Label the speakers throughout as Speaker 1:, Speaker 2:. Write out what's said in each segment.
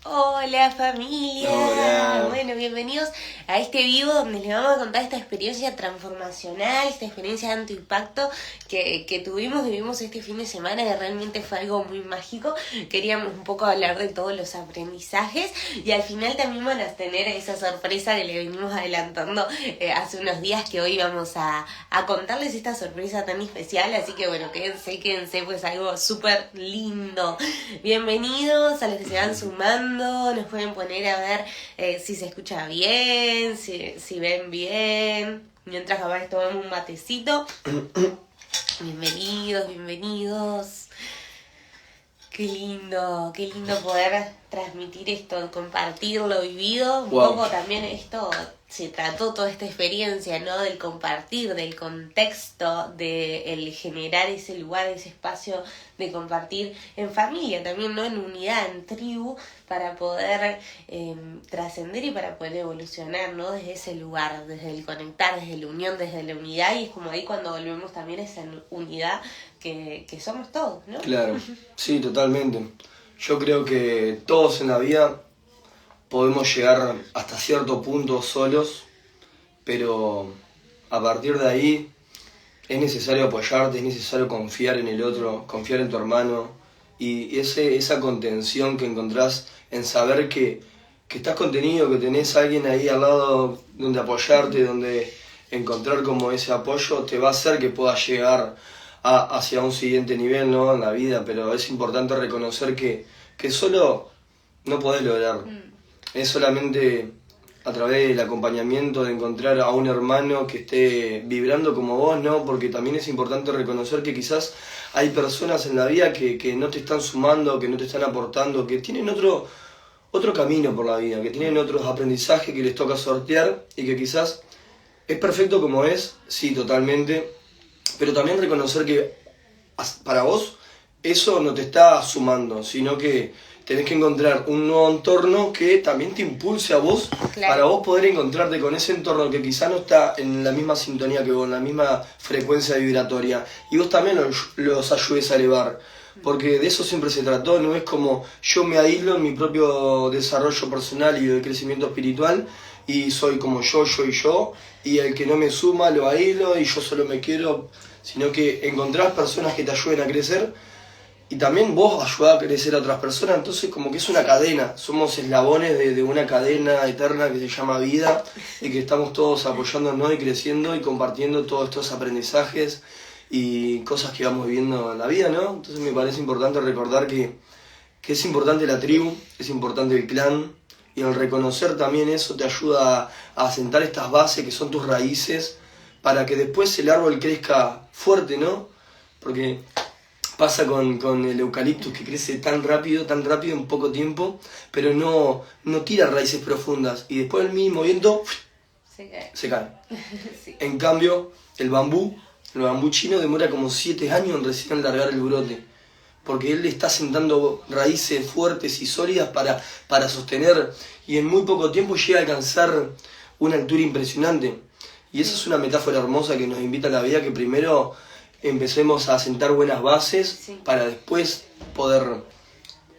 Speaker 1: Hola familia,
Speaker 2: Hola.
Speaker 1: bueno, bienvenidos a este vivo donde les vamos a contar esta experiencia transformacional, esta experiencia de alto impacto que vivimos este fin de semana, que realmente fue algo muy mágico. Queríamos un poco hablar de todos los aprendizajes y al final también van a tener esa sorpresa que le venimos adelantando hace unos días, que hoy vamos a contarles esta sorpresa tan especial, así que bueno, quédense, pues algo súper lindo. Bienvenidos a los que se van sumando. Nos pueden poner a ver si se escucha bien, si ven bien. Mientras capaz tomamos un matecito. Bienvenidos. Qué lindo poder transmitir esto, compartir lo vivido. Un poco también esto, se trató toda esta experiencia, ¿no? Del compartir, del contexto, de el generar ese lugar, ese espacio de compartir en familia también, ¿no? En unidad, en tribu, para poder trascender y para poder evolucionar, ¿no? Desde ese lugar, desde el conectar, desde la unión, desde la unidad. Y es como ahí cuando volvemos también a esa unidad que somos todos, ¿no?
Speaker 2: Claro, sí, totalmente. Yo creo que todos en la vida podemos llegar hasta cierto punto solos, pero a partir de ahí es necesario apoyarte, es necesario confiar en el otro, confiar en tu hermano, y esa contención que encontrás en saber que estás contenido, que tenés a alguien ahí al lado donde apoyarte, donde encontrar como ese apoyo te va a hacer que puedas llegar hacia un siguiente nivel, ¿no? En la vida, pero es importante reconocer que solo no podés lograr. Es solamente a través del acompañamiento, de encontrar a un hermano que esté vibrando como vos, ¿no? Porque también es importante reconocer que quizás hay personas en la vida que no te están sumando, que no te están aportando, que tienen otro camino por la vida, que tienen otros aprendizajes que les toca sortear y que quizás es perfecto como es, sí, totalmente, pero también reconocer que para vos eso no te está sumando, sino que tenés que encontrar un nuevo entorno que también te impulse a vos, claro, para vos poder encontrarte con ese entorno que quizá no está en la misma sintonía que vos, en la misma frecuencia vibratoria, y vos también los ayudes a elevar. Porque de eso siempre se trató, no es como yo me aíslo en mi propio desarrollo personal y de crecimiento espiritual y soy como yo y yo, y el que no me suma lo aíslo y yo solo me quiero, sino que encontrás personas que te ayuden a crecer y también vos ayudás a crecer a otras personas, entonces como que es una cadena, somos eslabones de una cadena eterna que se llama vida y que estamos todos apoyándonos y creciendo y compartiendo todos estos aprendizajes y cosas que vamos viviendo en la vida, ¿no? Entonces me parece importante recordar que es importante la tribu, es importante el clan, y al reconocer también eso te ayuda a asentar estas bases que son tus raíces para que después el árbol crezca fuerte, ¿no? Porque pasa con el eucaliptus que crece tan rápido en poco tiempo, pero no tira raíces profundas y después el mismo viento se cae. Sí. En cambio, el bambú chino demora como 7 años en recién largar el brote, porque él está sentando raíces fuertes y sólidas para sostener, y en muy poco tiempo llega a alcanzar una altura impresionante. Y esa es una metáfora hermosa que nos invita a la vida, que primero empecemos a sentar buenas bases para después poder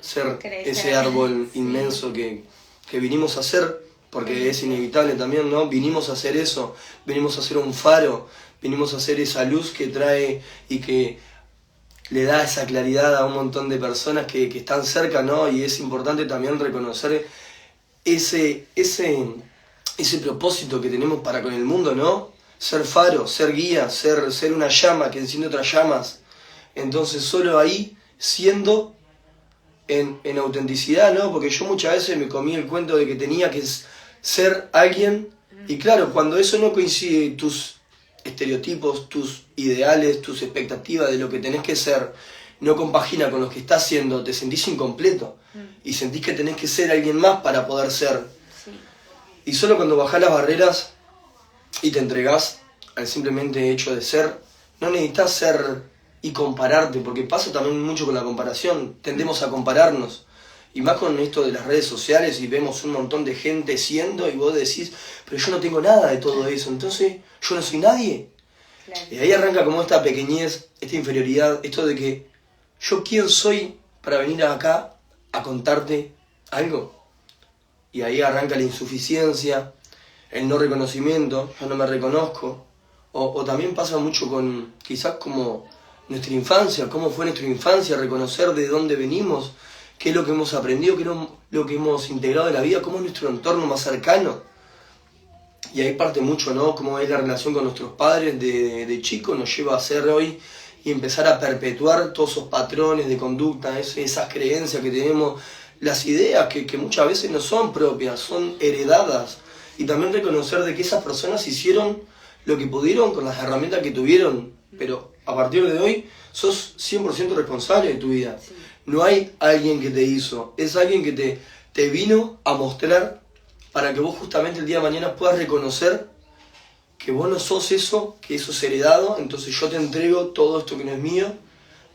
Speaker 2: ser ese árbol inmenso que vinimos a ser, porque es inevitable también, ¿no? Vinimos a hacer eso, venimos a ser un faro, venimos a hacer esa luz que trae y que le da esa claridad a un montón de personas que están cerca, ¿no? Y es importante también reconocer ese propósito que tenemos para con el mundo, ¿no? Ser faro, ser guía, ser una llama que enciende otras llamas. Entonces solo ahí, siendo en autenticidad, ¿no? Porque yo muchas veces me comí el cuento de que tenía que ser alguien, y claro, cuando eso no coincide, tus estereotipos, tus ideales, tus expectativas de lo que tenés que ser, no compagina con lo que estás haciendo, te sentís incompleto y sentís que tenés que ser alguien más para poder ser. Sí. Y solo cuando bajás las barreras y te entregás al simplemente hecho de ser, no necesitas ser y compararte, porque pasa también mucho con la comparación, tendemos a compararnos. Y más con esto de las redes sociales y vemos un montón de gente siendo y vos decís, pero yo no tengo nada de todo eso, entonces yo no soy nadie. Claro. Y ahí arranca como esta pequeñez, esta inferioridad, esto de que yo quién soy para venir acá a contarte algo. Y ahí arranca la insuficiencia, el no reconocimiento, yo no me reconozco. O también pasa mucho con, quizás como nuestra infancia, cómo fue nuestra infancia, reconocer de dónde venimos, qué es lo que hemos aprendido, qué es lo que hemos integrado de la vida, cómo es nuestro entorno más cercano. Y ahí parte mucho, ¿no? Cómo es la relación con nuestros padres de chicos, nos lleva a ser hoy y empezar a perpetuar todos esos patrones de conducta, esas creencias que tenemos, las ideas que muchas veces no son propias, son heredadas. Y también reconocer de que esas personas hicieron lo que pudieron con las herramientas que tuvieron, pero a partir de hoy sos 100% responsable de tu vida. Sí. No hay alguien que te hizo, es alguien que te vino a mostrar para que vos justamente el día de mañana puedas reconocer que vos no sos eso, que eso es heredado, entonces yo te entrego todo esto que no es mío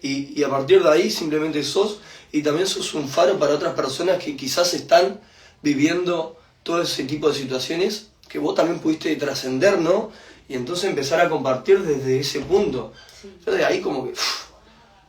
Speaker 2: y a partir de ahí simplemente sos, y también sos un faro para otras personas que quizás están viviendo todo ese tipo de situaciones que vos también pudiste trascender, ¿no? Y entonces empezar a compartir desde ese punto. Sí. Yo de ahí como que...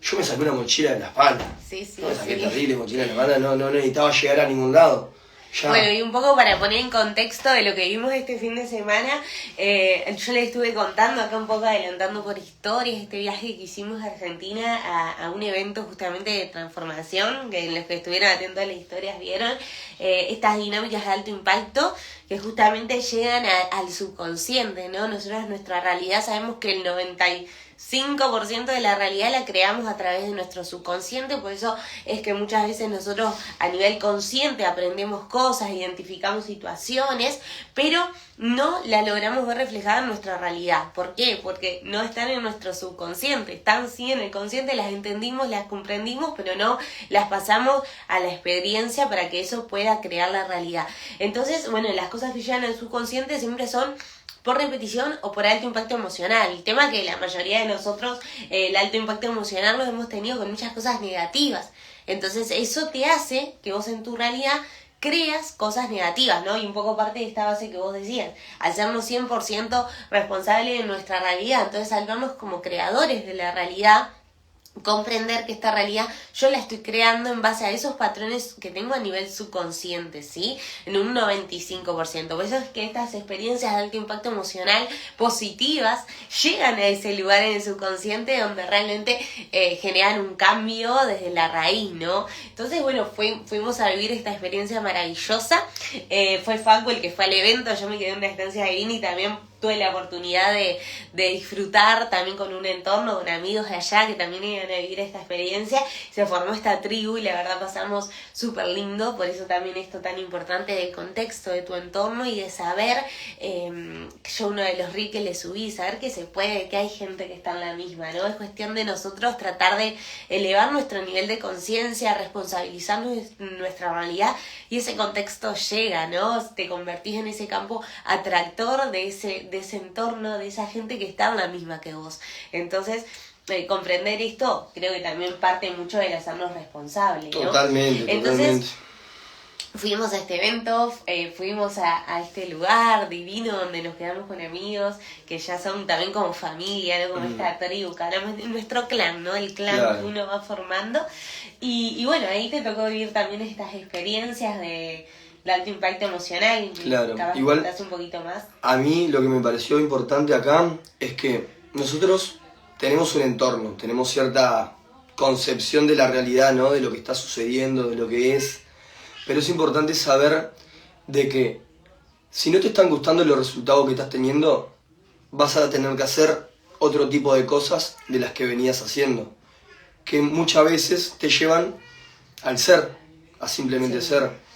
Speaker 2: yo me saqué una mochila de la espalda.
Speaker 1: Sí,
Speaker 2: no me saqué terrible mochila de la espalda, no necesitaba llegar a ningún lado. Ya.
Speaker 1: Bueno, y un poco para poner en contexto de lo que vimos este fin de semana, yo les estuve contando acá un poco, adelantando por historias, este viaje que hicimos a Argentina a un evento justamente de transformación, que en los que estuvieron atentos a las historias vieron estas dinámicas de alto impacto que justamente llegan al subconsciente, ¿no? Nosotros, nuestra realidad, sabemos que el 95% de la realidad la creamos a través de nuestro subconsciente, por eso es que muchas veces nosotros a nivel consciente aprendemos cosas, identificamos situaciones, pero no las logramos ver reflejadas en nuestra realidad. ¿Por qué? Porque no están en nuestro subconsciente, están sí en el consciente, las entendimos, las comprendimos, pero no las pasamos a la experiencia para que eso pueda crear la realidad. Entonces, bueno, las cosas que llegan al subconsciente siempre son por repetición o por alto impacto emocional. El tema que la mayoría de nosotros, el alto impacto emocional lo hemos tenido con muchas cosas negativas. Entonces eso te hace que vos en tu realidad creas cosas negativas, ¿no? Y un poco parte de esta base que vos decías, al sernos 100% responsables de nuestra realidad, entonces al vernos como creadores de la realidad, comprender que esta realidad yo la estoy creando en base a esos patrones que tengo a nivel subconsciente, ¿sí? En un 95%. Por eso es que estas experiencias de alto impacto emocional positivas llegan a ese lugar en el subconsciente donde realmente generan un cambio desde la raíz, ¿no? Entonces, bueno, fuimos a vivir esta experiencia maravillosa. Fue Facu el que fue al evento, yo me quedé en una estancia divina y también tuve la oportunidad de disfrutar también con un entorno, con amigos de allá que también iban a vivir esta experiencia. Se formó esta tribu y la verdad pasamos súper lindo, por eso también esto tan importante del contexto de tu entorno y de saber, yo uno de los reels que le subí, saber que se puede, que hay gente que está en la misma, ¿no? Es cuestión de nosotros tratar de elevar nuestro nivel de conciencia, responsabilizarnos de nuestra realidad y ese contexto llega, ¿no? Te convertís en ese campo atractor de ese entorno, de esa gente que está en la misma que vos. Entonces, comprender esto creo que también parte mucho del hacernos responsables, ¿no?
Speaker 2: Totalmente.
Speaker 1: Entonces, fuimos a este evento, fuimos a este lugar divino donde nos quedamos con amigos que ya son también como familia, ¿no? Como esta tribu, nuestro clan, ¿no? El clan claro. Que uno va formando. Y bueno, ahí te tocó vivir también estas experiencias de alto impacto emocional.
Speaker 2: Claro,
Speaker 1: igual un poquito más.
Speaker 2: A mí lo que me pareció importante acá es que nosotros tenemos un entorno, tenemos cierta concepción de la realidad, ¿no? De lo que está sucediendo, de lo que es, pero es importante saber de que si no te están gustando los resultados que estás teniendo, vas a tener que hacer otro tipo de cosas de las que venías haciendo, que muchas veces te llevan al ser, a simplemente ser.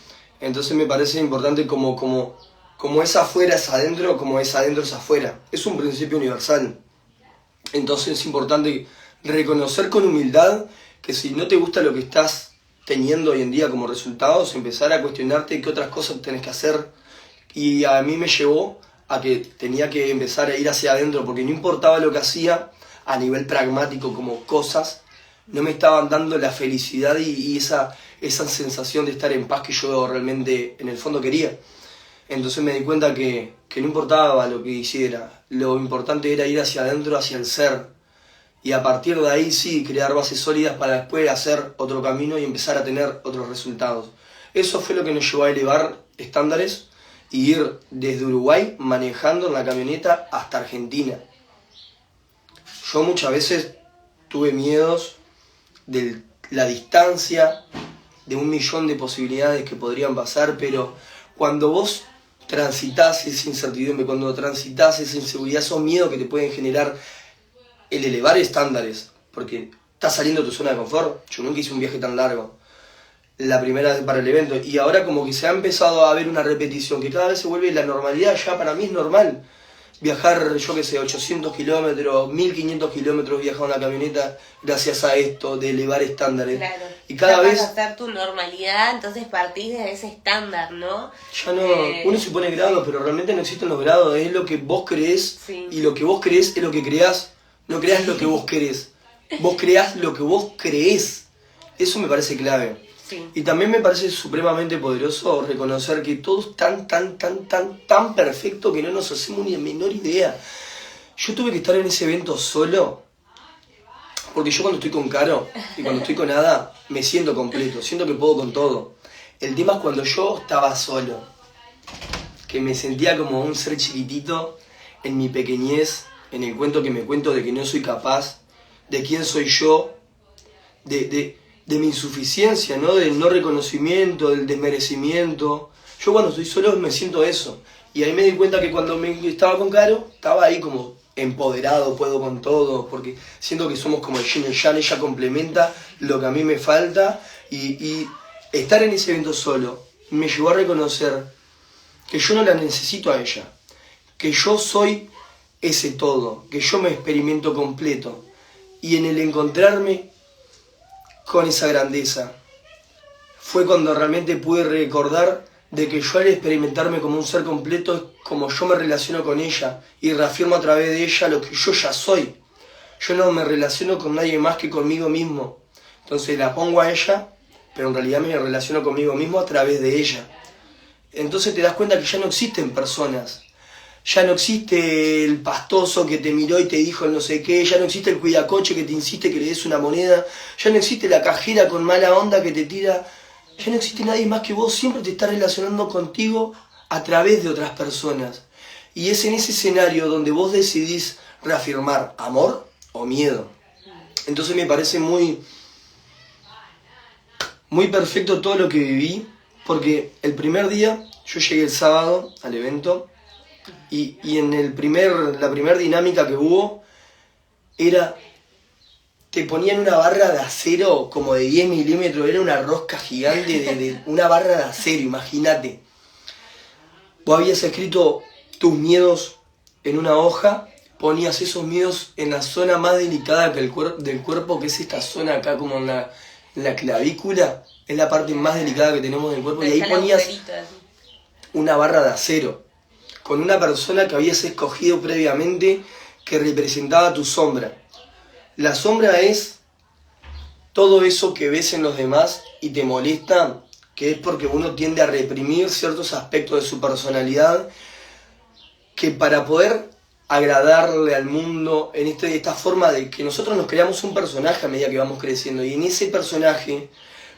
Speaker 2: Entonces me parece importante como es afuera es adentro, como es adentro es afuera. Es un principio universal. Entonces es importante reconocer con humildad que si no te gusta lo que estás teniendo hoy en día como resultados, empezar a cuestionarte qué otras cosas tenés que hacer. Y a mí me llevó a que tenía que empezar a ir hacia adentro, porque no importaba lo que hacía a nivel pragmático como cosas, no me estaban dando la felicidad y esa sensación de estar en paz que yo realmente en el fondo quería. Entonces me di cuenta que no importaba lo que hiciera, lo importante era ir hacia adentro, hacia el ser, y a partir de ahí sí crear bases sólidas para después hacer otro camino y empezar a tener otros resultados. Eso fue lo que nos llevó a elevar estándares y ir desde Uruguay manejando en la camioneta hasta Argentina. Yo muchas veces tuve miedos de la distancia, de 1.000.000 de posibilidades que podrían pasar, pero cuando vos transitas esa incertidumbre, cuando transitas esa inseguridad, esos miedos que te pueden generar el elevar estándares, porque estás saliendo de tu zona de confort. Yo nunca hice un viaje tan largo, la primera vez para el evento, y ahora como que se ha empezado a ver una repetición, que cada vez se vuelve la normalidad. Ya para mí es normal viajar, yo qué sé, 800 kilómetros, 1.500 kilómetros viajar en una camioneta gracias a esto de elevar estándares.
Speaker 1: Claro.
Speaker 2: Y cada
Speaker 1: ya
Speaker 2: vez
Speaker 1: vas a hacer tu normalidad, entonces partís de ese estándar, ¿no?
Speaker 2: ya no, uno se pone grados, pero realmente no existen los grados, es lo que vos creés,
Speaker 1: Sí.
Speaker 2: y lo que vos creés es lo que creás, no creás lo que vos querés, vos creás lo que vos creés, eso me parece clave.
Speaker 1: Sí.
Speaker 2: Y también me parece supremamente poderoso reconocer que todo es tan perfecto que no nos hacemos ni la menor idea. Yo tuve que estar en ese evento solo, porque yo cuando estoy con Caro y cuando estoy con Ada, me siento completo, siento que puedo con todo. El tema es cuando yo estaba solo, que me sentía como un ser chiquitito en mi pequeñez, en el cuento que me cuento de que no soy capaz, de quién soy yo, de mi insuficiencia, ¿no? Del no reconocimiento, del desmerecimiento. Yo cuando estoy solo me siento eso. Y ahí me di cuenta que cuando estaba con Caro, estaba ahí como empoderado, puedo con todo, porque siento que somos como el yin y el yang, ella complementa lo que a mí me falta, y estar en ese evento solo me llevó a reconocer que yo no la necesito a ella, que yo soy ese todo, que yo me experimento completo, y en el encontrarme con esa grandeza fue cuando realmente pude recordar de que yo al experimentarme como un ser completo es como yo me relaciono con ella y reafirmo a través de ella lo que yo ya soy. Yo no me relaciono con nadie más que conmigo mismo. Entonces la pongo a ella, pero en realidad me relaciono conmigo mismo a través de ella. Entonces te das cuenta que ya no existen personas. Ya no existe el pastoso que te miró y te dijo el no sé qué, ya no existe el cuidacoche que te insiste que le des una moneda, ya no existe la cajera con mala onda que te tira, ya no existe nadie más que vos, siempre te estás relacionando contigo a través de otras personas. Y es en ese escenario donde vos decidís reafirmar amor o miedo. Entonces me parece muy perfecto todo lo que viví, porque el primer día, yo llegué el sábado al evento, y en la primer dinámica que hubo era, te ponían una barra de acero como de 10 milímetros, era una rosca gigante de una barra de acero, imagínate. Vos habías escrito tus miedos en una hoja, ponías esos miedos en la zona más delicada del cuerpo, que es esta zona acá como en la clavícula, es la parte más delicada que tenemos del cuerpo, y ahí ponías una barra de acero con una persona que habías escogido previamente que representaba tu sombra. La sombra es todo eso que ves en los demás y te molesta, que es porque uno tiende a reprimir ciertos aspectos de su personalidad, que para poder agradarle al mundo en esta forma de que nosotros nos creamos un personaje a medida que vamos creciendo, y en ese personaje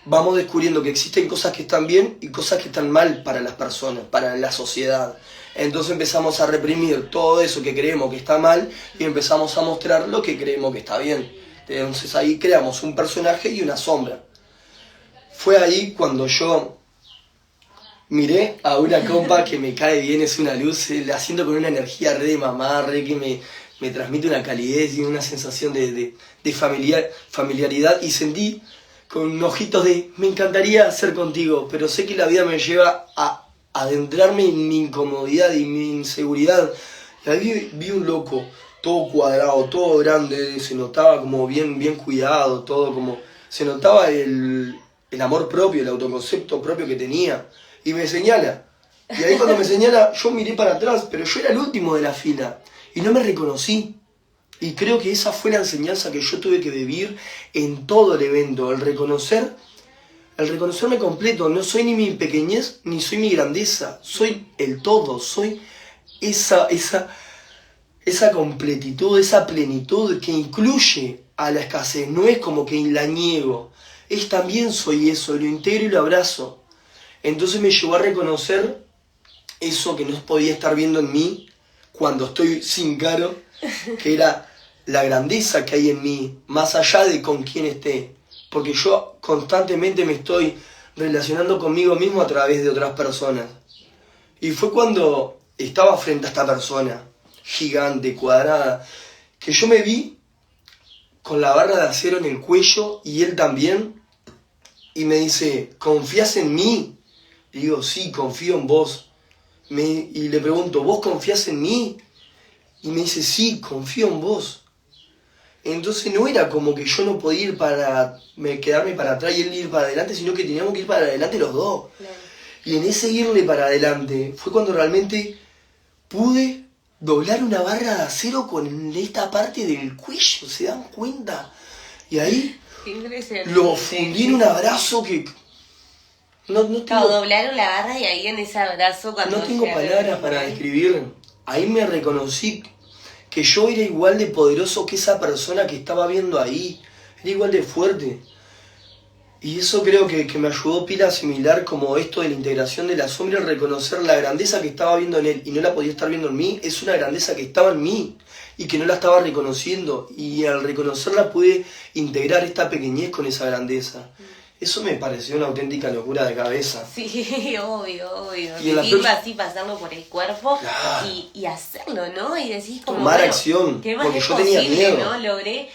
Speaker 2: vamos descubriendo que existen cosas que están bien y cosas que están mal para las personas, para la sociedad. Entonces empezamos a reprimir todo eso que creemos que está mal y empezamos a mostrar lo que creemos que está bien. Entonces ahí creamos un personaje y una sombra. Fue ahí cuando yo miré a una compa que me cae bien, es una luz, la siento con una energía re de mamá, re que me transmite una calidez y una sensación de familiaridad, y sentí con ojitos de me encantaría ser contigo, pero sé que la vida me lleva a adentrarme en mi incomodidad y mi inseguridad. Y ahí vi un loco, todo cuadrado, todo grande, se notaba como bien cuidado, todo como, se notaba el amor propio, el autoconcepto propio que tenía, y me señala. Y ahí cuando me señala, yo miré para atrás, pero yo era el último de la fila, y no me reconocí. Y creo que esa fue la enseñanza que yo tuve que vivir en todo el evento, el reconocerme completo. No soy ni mi pequeñez, ni soy mi grandeza, soy el todo, soy esa completitud, esa plenitud que incluye a la escasez. No es como que la niego, es también soy eso, lo integro y lo abrazo. Entonces me llevó a reconocer eso que no podía estar viendo en mí cuando estoy sin Caro, que era la grandeza que hay en mí, más allá de con quién esté. Porque yo constantemente me estoy relacionando conmigo mismo a través de otras personas. Y fue cuando estaba frente a esta persona, gigante, cuadrada, que yo me vi con la barra de acero en el cuello y él también, y me dice, ¿confías en mí? Y digo, sí, confío en vos. Y le pregunto, ¿vos confías en mí? Y me dice, sí, confío en vos. Entonces no era como que yo no podía quedarme para atrás y él ir para adelante, sino que teníamos que ir para adelante los dos. Claro. Y en ese irle para adelante fue cuando realmente pude doblar una barra de acero con esta parte del cuello, ¿se dan cuenta? Y ahí lo fundí en un abrazo que... No tengo,
Speaker 1: doblaron la barra y ahí en ese abrazo cuando...
Speaker 2: No tengo palabras para describir. Ahí me reconocí que yo era igual de poderoso que esa persona que estaba viendo ahí. Era igual de fuerte. Y eso creo que me ayudó pila a asimilar como esto de la integración de la sombra, reconocer la grandeza que estaba viendo en él y no la podía estar viendo en mí. Es una grandeza que estaba en mí y que no la estaba reconociendo. Y al reconocerla pude integrar esta pequeñez con esa grandeza. Eso me pareció una auténtica locura de cabeza.
Speaker 1: Sí, obvio. Y así pasarlo por el cuerpo, claro. y hacerlo, ¿no? Y decís como...
Speaker 2: Tomar acción, porque yo tenía miedo.
Speaker 1: ¿No? Logré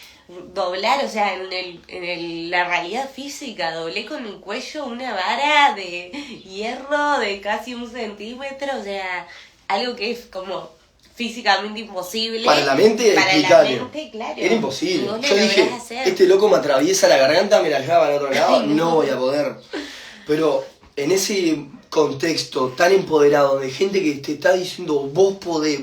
Speaker 1: doblar, o sea, la realidad física, doblé con el cuello una vara de hierro de casi 1 centímetro, o sea, algo que es como... físicamente imposible.
Speaker 2: Para la mente,
Speaker 1: claro.
Speaker 2: Era imposible. Yo dije, este loco me atraviesa la garganta, me la lleva al otro lado, no voy a poder. Pero en ese contexto tan empoderado de gente que te está diciendo, vos podés.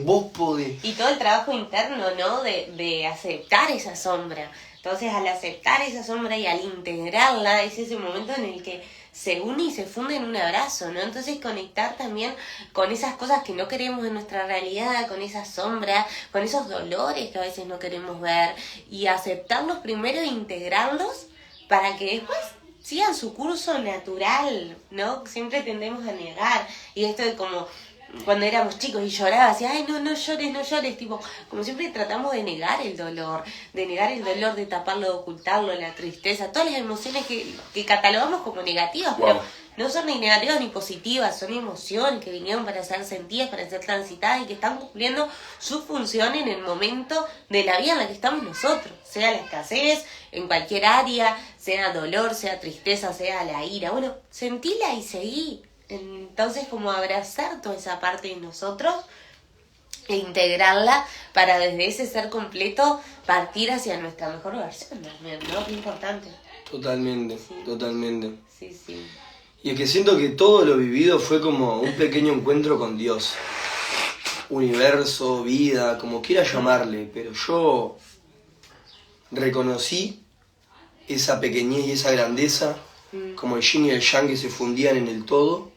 Speaker 1: Y todo el trabajo interno, ¿no? De aceptar esa sombra. Entonces, al aceptar esa sombra y al integrarla, es ese momento en el que se une y se funde en un abrazo, ¿no? Entonces conectar también con esas cosas que no queremos en nuestra realidad, con esa sombra, con esos dolores que a veces no queremos ver, y aceptarlos primero e integrarlos para que después sigan su curso natural, ¿no? Siempre tendemos a negar, y esto es como... cuando éramos chicos y llorabas, y ay, no llores, tipo, como siempre tratamos de negar el dolor, de taparlo, de ocultarlo, la tristeza, todas las emociones que catalogamos como negativas, wow. Pero no son ni negativas ni positivas, son emociones que vinieron para ser sentidas, para ser transitadas y que están cumpliendo su función en el momento de la vida en la que estamos nosotros, sea la escasez, en cualquier área, sea dolor, sea tristeza, sea la ira, bueno, sentila y seguí. Entonces, como abrazar toda esa parte de nosotros e integrarla para desde ese ser completo partir hacia nuestra mejor versión, ¿no? Qué importante.
Speaker 2: Totalmente.
Speaker 1: Sí.
Speaker 2: Y es que siento que todo lo vivido fue como un pequeño encuentro con Dios. Universo, vida, como quieras llamarle, pero yo reconocí esa pequeñez y esa grandeza como el yin y el yang que se fundían en el todo.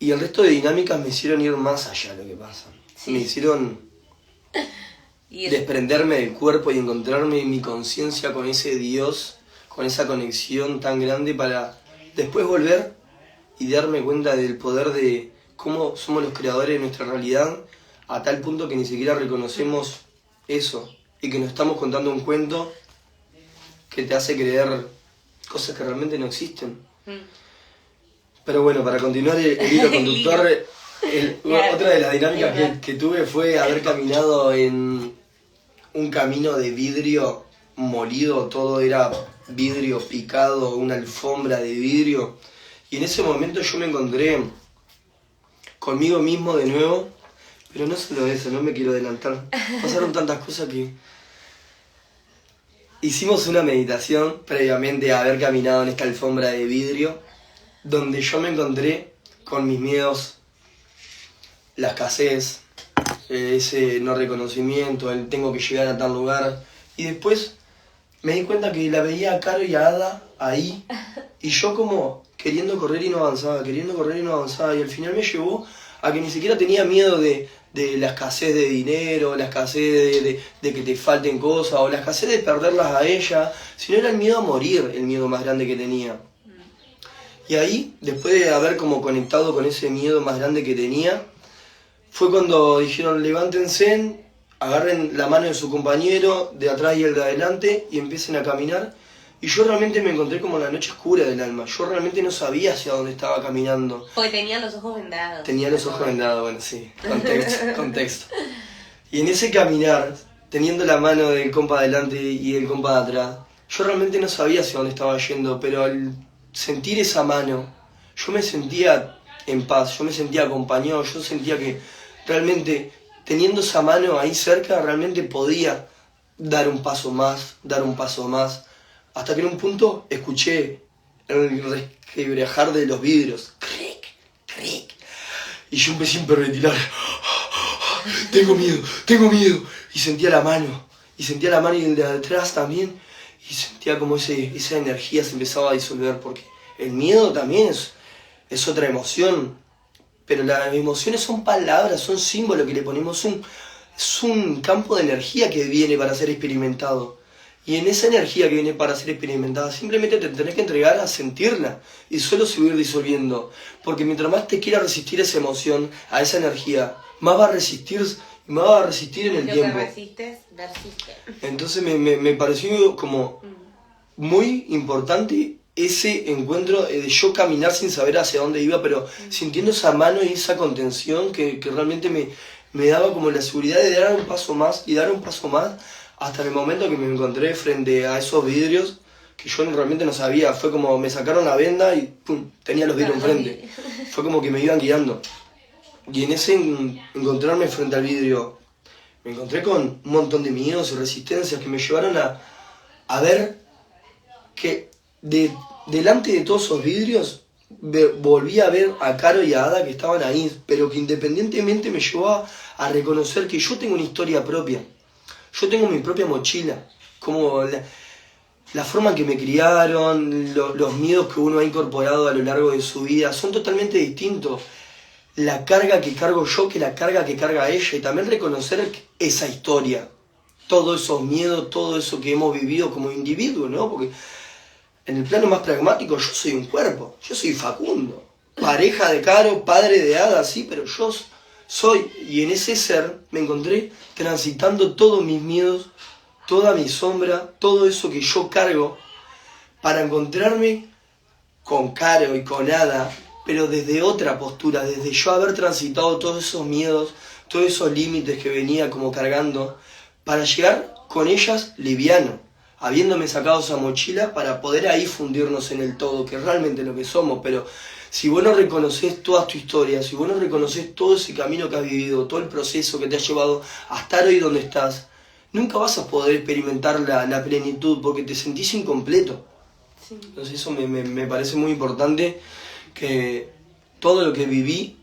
Speaker 2: Y el resto de dinámicas me hicieron ir más allá de lo que pasa. Sí. Me hicieron desprenderme del cuerpo y encontrarme en mi conciencia con ese Dios, con esa conexión tan grande para después volver y darme cuenta del poder de cómo somos los creadores de nuestra realidad a tal punto que ni siquiera reconocemos eso y que nos estamos contando un cuento que te hace creer cosas que realmente no existen. Pero bueno, para continuar el hilo conductor, otra de las dinámicas que tuve fue haber caminado en un camino de vidrio molido, todo era vidrio picado, una alfombra de vidrio. Y en ese momento yo me encontré conmigo mismo de nuevo, pero no solo eso, no me quiero adelantar. Pasaron tantas cosas que... Hicimos una meditación previamente a haber caminado en esta alfombra de vidrio, donde yo me encontré con mis miedos, la escasez, ese no reconocimiento, el tengo que llegar a tal lugar. Y después me di cuenta que la veía a Caro y a Ada ahí, y yo como queriendo correr y no avanzaba, y al final me llevó a que ni siquiera tenía miedo de la escasez de dinero, la escasez de que te falten cosas, o la escasez de perderlas a ella, sino era el miedo a morir, el miedo más grande que tenía. Y ahí, después de haber como conectado con ese miedo más grande que tenía, fue cuando dijeron levántense, agarren la mano de su compañero, de atrás y el de adelante, y empiecen a caminar. Y yo realmente me encontré como en la noche oscura del alma. Yo realmente no sabía hacia dónde estaba caminando.
Speaker 1: Porque tenía los ojos vendados.
Speaker 2: Tenía los ojos vendados, bueno, sí. Contexto. Y en ese caminar, teniendo la mano del compa adelante y del compa de atrás, yo realmente no sabía hacia dónde estaba yendo, pero al sentir esa mano, yo me sentía en paz, yo me sentía acompañado, yo sentía que realmente teniendo esa mano ahí cerca, realmente podía dar un paso más, hasta que en un punto escuché el resquebrajar de los vidrios. Cric, cric. Y yo empecé a hiperventilar. Tengo miedo. Y sentía la mano y el de atrás también. Y sentía como esa energía se empezaba a disolver, porque el miedo también es otra emoción. Pero las emociones son palabras, son símbolos que le ponemos, es un campo de energía que viene para ser experimentado. Y en esa energía que viene para ser experimentada, simplemente te tenés que entregar a sentirla y solo seguir disolviendo. Porque mientras más te quiera resistir esa emoción, a esa energía, más va a resistir y más va a resistir en el tiempo.
Speaker 1: Lo que resistes, persiste.
Speaker 2: Entonces me pareció como muy importante ese encuentro de yo caminar sin saber hacia dónde iba, pero sintiendo esa mano y esa contención que realmente me daba como la seguridad de dar un paso más y dar un paso más hasta el momento que me encontré frente a esos vidrios que yo realmente no sabía. Fue como me sacaron la venda y pum, tenía los vidrios enfrente. Fue como que me iban guiando. Y en ese encontrarme frente al vidrio, me encontré con un montón de miedos y resistencias que me llevaron a ver que delante de todos esos vidrios volví a ver a Caro y a Ada que estaban ahí, pero que independientemente me llevó a reconocer que yo tengo una historia propia. Yo tengo mi propia mochila, como la forma en que me criaron, los miedos que uno ha incorporado a lo largo de su vida, son totalmente distintos. La carga que cargo yo que la carga que carga ella, y también reconocer esa historia, todos esos miedos, todo eso que hemos vivido como individuos, ¿no? Porque en el plano más pragmático yo soy un cuerpo, yo soy Facundo, pareja de Caro, padre de Ada, sí, pero yo soy, y en ese ser me encontré transitando todos mis miedos, toda mi sombra, todo eso que yo cargo, para encontrarme con Caro y con Ada, pero desde otra postura, desde yo haber transitado todos esos miedos, todos esos límites que venía como cargando, para llegar con ellas liviano, habiéndome sacado esa mochila para poder ahí fundirnos en el todo, que es realmente lo que somos. Pero si vos no reconoces toda tu historia, si vos no reconoces todo ese camino que has vivido, todo el proceso que te ha llevado a estar hoy donde estás, nunca vas a poder experimentar la plenitud, porque te sentís incompleto. Sí. Entonces eso me parece muy importante, que todo lo que viví,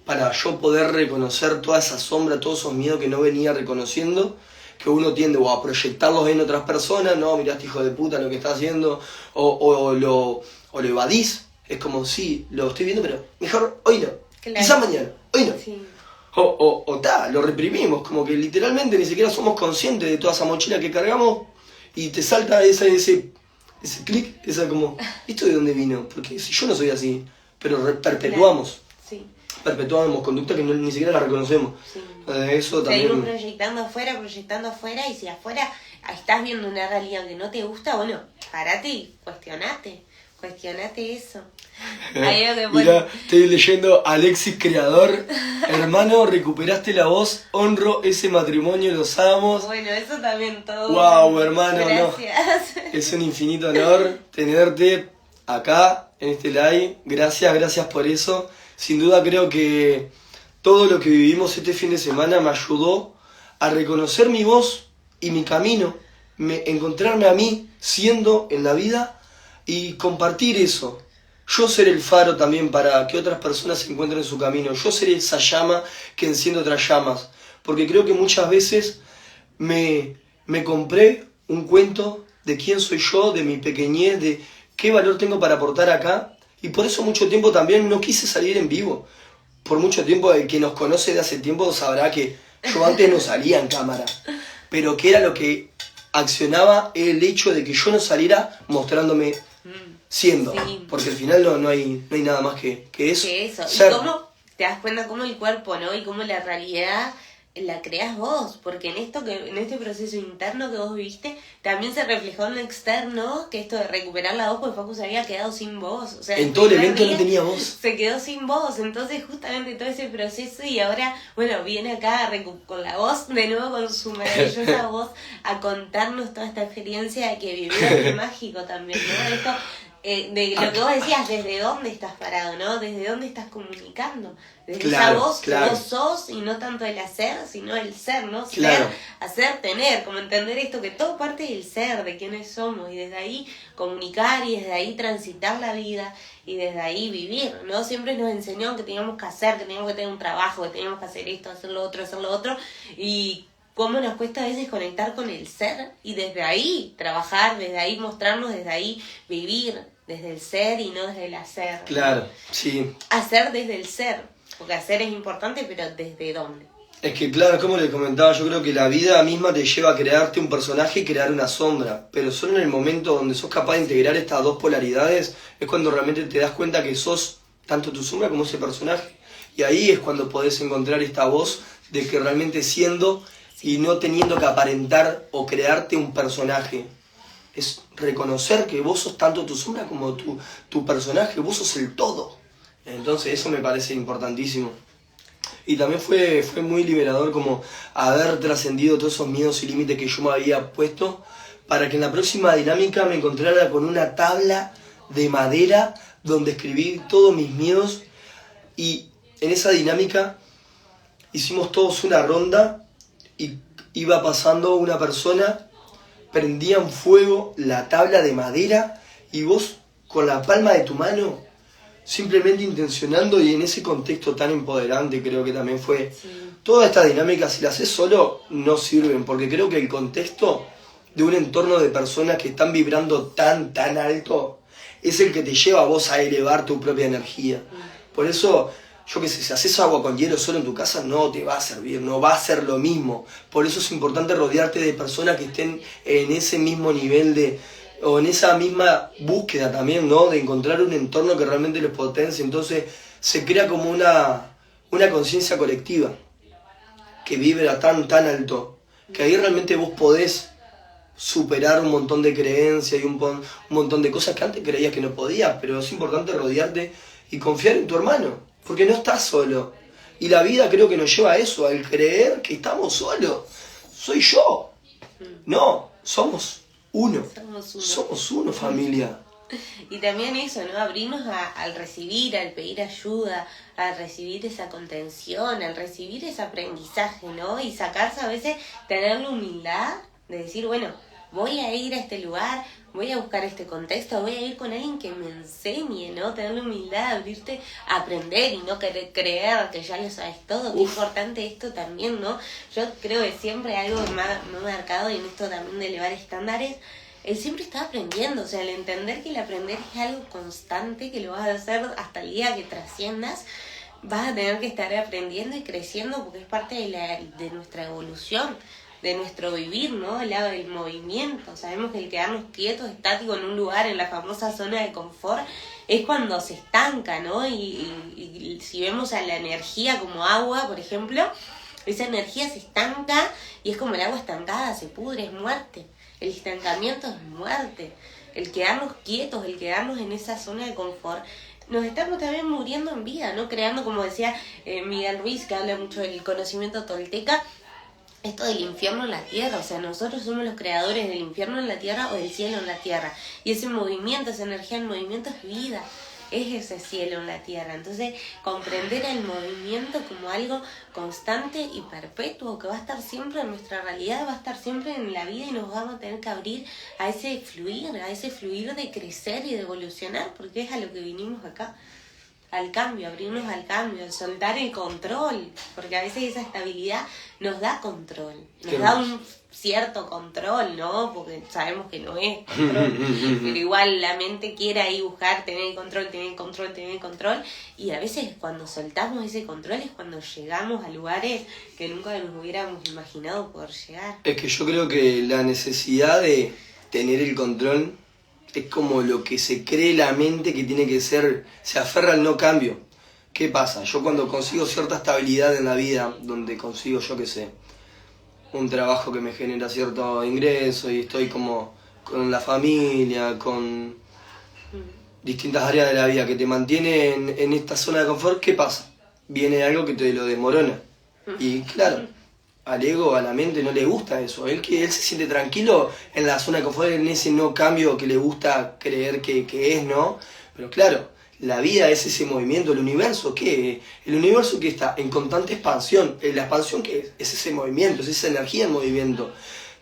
Speaker 2: para yo poder reconocer toda esa sombra, todos esos miedos que no venía reconociendo, que uno tiende a proyectarlos en otras personas, no, mirá este hijo de puta lo que está haciendo, o lo evadís, es como, sí, lo estoy viendo, pero mejor hoy no, claro. Quizás mañana, hoy no. Sí. Lo reprimimos, como que literalmente ni siquiera somos conscientes de toda esa mochila que cargamos y te salta ese clic, esa como, ¿esto de dónde vino? Porque si yo no soy así, pero perpetuamos. Sí. Perpetuamos conductas que ni siquiera las reconocemos. Sí. Eso también.
Speaker 1: Seguimos proyectando afuera, y si afuera estás viendo una realidad que no te gusta, bueno, parate y cuestionate eso.
Speaker 2: Mirá, estoy leyendo Alexis Creador. Hermano, recuperaste la voz, honro ese matrimonio, los amo.
Speaker 1: Bueno, eso también todo.
Speaker 2: Wow, hermano,
Speaker 1: gracias.
Speaker 2: No. Es un infinito honor tenerte acá en este live. Gracias por eso. Sin duda creo que todo lo que vivimos este fin de semana me ayudó a reconocer mi voz y mi camino, encontrarme a mí siendo en la vida y compartir eso. Yo seré el faro también para que otras personas se encuentren en su camino. Yo seré esa llama que enciende otras llamas. Porque creo que muchas veces me compré un cuento de quién soy yo, de mi pequeñez, de qué valor tengo para aportar acá. Y por eso mucho tiempo también no quise salir en vivo. Por mucho tiempo, el que nos conoce de hace tiempo sabrá que yo antes no salía en cámara. Pero que era lo que accionaba el hecho de que yo no saliera mostrándome siendo.
Speaker 1: Sí.
Speaker 2: Porque al final no hay nada más que eso.
Speaker 1: Que eso.
Speaker 2: Ser.
Speaker 1: Y cómo te das cuenta cómo el cuerpo, ¿no? Y cómo la realidad la creas vos, porque en este proceso interno que vos viviste, también se reflejó en lo externo, que esto de recuperar la voz, porque Facu se había quedado sin voz. O sea,
Speaker 2: En todo el evento no tenía voz.
Speaker 1: Se quedó sin voz, entonces justamente todo ese proceso, y ahora, bueno, viene acá con la voz, de nuevo con su maravillosa voz, a contarnos toda esta experiencia que vivió, que es mágico también, ¿no? Esto, de lo que vos decías, desde dónde estás parado, ¿no? Desde dónde estás comunicando. Desde esa voz que vos sos, y no tanto el hacer, sino el ser, ¿no? Ser, hacer, tener, como entender esto, que todo parte del ser, de quiénes somos, y desde ahí comunicar, y desde ahí transitar la vida, y desde ahí vivir, ¿no? Siempre nos enseñó que teníamos que hacer, que teníamos que tener un trabajo, que teníamos que hacer esto, hacer lo otro, y cómo nos cuesta a veces conectar con el ser, y desde ahí trabajar, desde ahí mostrarnos, desde ahí vivir, desde el ser y no desde el hacer.
Speaker 2: Claro, sí.
Speaker 1: Hacer desde el ser, porque hacer es importante, pero ¿desde dónde?
Speaker 2: Es que claro, como les comentaba, yo creo que la vida misma te lleva a crearte un personaje y crear una sombra, pero solo en el momento donde sos capaz de integrar estas dos polaridades es cuando realmente te das cuenta que sos tanto tu sombra como ese personaje. Y ahí es cuando podés encontrar esta voz de que realmente siendo y no teniendo que aparentar o crearte un personaje. Es reconocer que vos sos tanto tu sombra como tu personaje, vos sos el todo. Entonces eso me parece importantísimo. Y también fue muy liberador como haber trascendido todos esos miedos y límites que yo me había puesto para que en la próxima dinámica me encontrara con una tabla de madera donde escribí todos mis miedos, y en esa dinámica hicimos todos una ronda y iba pasando una persona, prendían fuego la tabla de madera y vos con la palma de tu mano simplemente intencionando, y en ese contexto tan empoderante creo que también fue. Sí. Toda esta dinámica, si la haces solo, no sirven, porque creo que el contexto de un entorno de personas que están vibrando tan alto es el que te lleva a vos a elevar tu propia energía. Por eso, yo qué sé, si haces agua con hielo solo en tu casa no te va a servir, no va a ser lo mismo. Por eso es importante rodearte de personas que estén en ese mismo nivel o en esa misma búsqueda también, ¿no? De encontrar un entorno que realmente les potencie. Entonces se crea como una conciencia colectiva que vibra tan alto, que ahí realmente vos podés superar un montón de creencias y un montón de cosas que antes creías que no podías, pero es importante rodearte y confiar en tu hermano, porque no estás solo. Y la vida creo que nos lleva a eso, al creer que estamos solos. Soy yo. No, somos uno. Somos uno, familia.
Speaker 1: Y también eso, ¿no? Abrirnos al recibir, al pedir ayuda, al recibir esa contención, al recibir ese aprendizaje, ¿no? Y sacarse a veces, tener la humildad de decir, bueno, voy a ir a este lugar, voy a buscar este contexto, voy a ir con alguien que me enseñe, ¿no? Tener la humildad de abrirte a aprender y no querer creer que ya lo sabes todo. Qué importante esto también, ¿no? Yo creo que siempre algo me ha marcado, y en esto también de elevar estándares, él siempre está aprendiendo, o sea, el entender que el aprender es algo constante, que lo vas a hacer hasta el día que trasciendas, vas a tener que estar aprendiendo y creciendo porque es parte de nuestra evolución, de nuestro vivir, ¿no? El lado del movimiento. Sabemos que el quedarnos quietos, estáticos en un lugar, en la famosa zona de confort, es cuando se estanca, ¿no? Y si vemos a la energía como agua, por ejemplo, esa energía se estanca y es como el agua estancada, se pudre, es muerte. El estancamiento es muerte. El quedarnos quietos, el quedarnos en esa zona de confort, nos estamos también muriendo en vida, ¿no? Creando, como decía Miguel Ruiz, que habla mucho del conocimiento tolteca, esto del infierno en la tierra. O sea, nosotros somos los creadores del infierno en la tierra o del cielo en la tierra. Y ese movimiento, esa energía en movimiento es vida. Es ese cielo en la tierra. Entonces, comprender el movimiento como algo constante y perpetuo, que va a estar siempre en nuestra realidad, va a estar siempre en la vida, y nos vamos a tener que abrir a ese fluir de crecer y de evolucionar, porque es a lo que vinimos acá, al cambio, abrirnos al cambio, soltar el control, porque a veces esa estabilidad nos da control, nos da un cierto control, ¿no? Porque sabemos que no es control, pero igual la mente quiere ahí buscar tener el control, y a veces cuando soltamos ese control es cuando llegamos a lugares que nunca nos hubiéramos imaginado poder llegar.
Speaker 2: Es que yo creo que la necesidad de tener el control es como lo que se cree la mente que tiene que ser, se aferra al no cambio. ¿Qué pasa? Yo cuando consigo cierta estabilidad en la vida, donde consigo, yo qué sé, un trabajo que me genera cierto ingreso y estoy como con la familia, con distintas áreas de la vida que te mantienen en esta zona de confort, ¿qué pasa? Viene algo que te lo desmorona. Y claro, al ego, a la mente no le gusta eso. Él se siente tranquilo en la zona de confort, en ese no cambio que le gusta creer que es, ¿no? Pero claro, la vida es ese movimiento, el universo, ¿qué? El universo que está en constante expansión. La expansión que es ese movimiento, es esa energía en movimiento.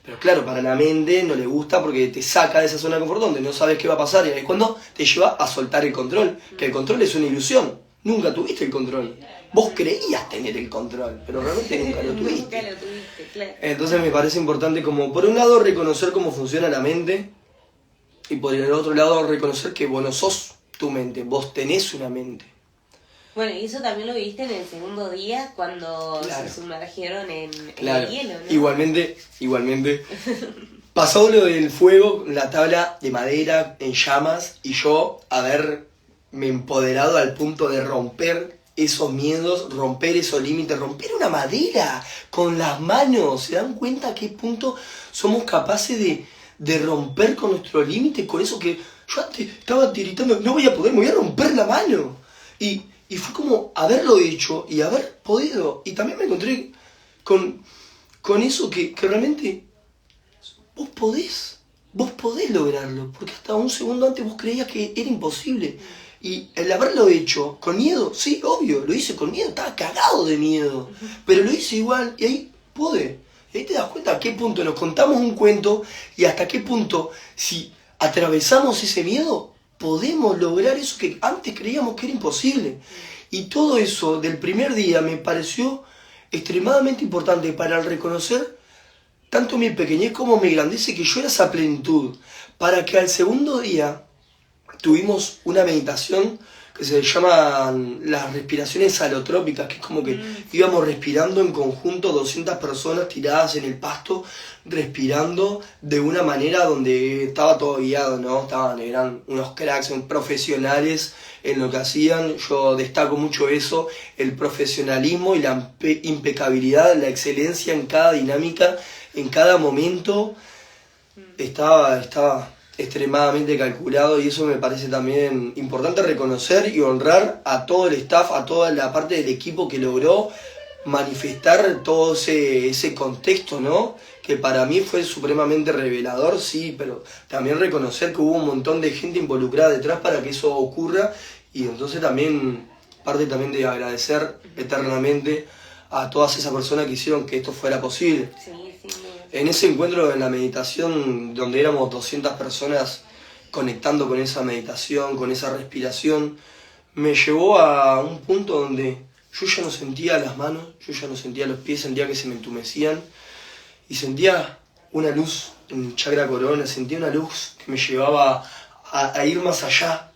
Speaker 2: Pero claro, para la mente no le gusta porque te saca de esa zona de confort donde no sabes qué va a pasar. Y ahí es cuando te lleva a soltar el control. Que el control es una ilusión. Nunca tuviste el control. Vos creías tener el control, pero realmente nunca lo tuviste.
Speaker 1: Nunca lo tuviste, claro.
Speaker 2: Entonces me parece importante como, por un lado, reconocer cómo funciona la mente. Y por el otro lado, reconocer que vos no sos tu mente. Vos tenés una mente.
Speaker 1: Bueno, y eso también lo viste en el segundo día cuando
Speaker 2: Claro.
Speaker 1: se sumergieron en
Speaker 2: Claro.
Speaker 1: el hielo, ¿no?
Speaker 2: Igualmente. Pasó lo del fuego, la tabla de madera en llamas y yo haberme empoderado al punto de romper esos miedos, romper esos límites, romper una madera con las manos. ¿Se dan cuenta a qué punto somos capaces de romper con nuestros límites? Con eso que yo antes estaba tiritando, no voy a poder, me voy a romper la mano. Y fue como haberlo hecho y haber podido. Y también me encontré con eso que realmente vos podés lograrlo. Porque hasta un segundo antes vos creías que era imposible. Y el haberlo hecho con miedo, sí, obvio, lo hice con miedo, estaba cagado de miedo. Pero lo hice igual y ahí pude. Y ahí te das cuenta a qué punto nos contamos un cuento y hasta qué punto, si atravesamos ese miedo, podemos lograr eso que antes creíamos que era imposible. Y todo eso del primer día me pareció extremadamente importante para reconocer tanto mi pequeñez como mi grandeza, que yo era esa plenitud. Para que al segundo día tuvimos una meditación que se llaman las respiraciones alotrópicas, que es como que íbamos respirando en conjunto 200 personas tiradas en el pasto, respirando de una manera donde estaba todo guiado, ¿no? Eran unos cracks, profesionales en lo que hacían. Yo destaco mucho eso, el profesionalismo y la impecabilidad, la excelencia en cada dinámica, en cada momento. Estaba extremadamente calculado y eso me parece también importante reconocer y honrar a todo el staff, a toda la parte del equipo que logró manifestar todo ese contexto, ¿no? Que para mí fue supremamente revelador, sí, pero también reconocer que hubo un montón de gente involucrada detrás para que eso ocurra y entonces también parte también de agradecer eternamente a todas esas personas que hicieron que esto fuera posible.
Speaker 1: Sí, sí, no.
Speaker 2: En ese encuentro, en la meditación, donde éramos 200 personas conectando con esa meditación, con esa respiración, me llevó a un punto donde yo ya no sentía las manos, yo ya no sentía los pies, sentía que se me entumecían y sentía una luz en mi chakra corona, sentía una luz que me llevaba a ir más allá.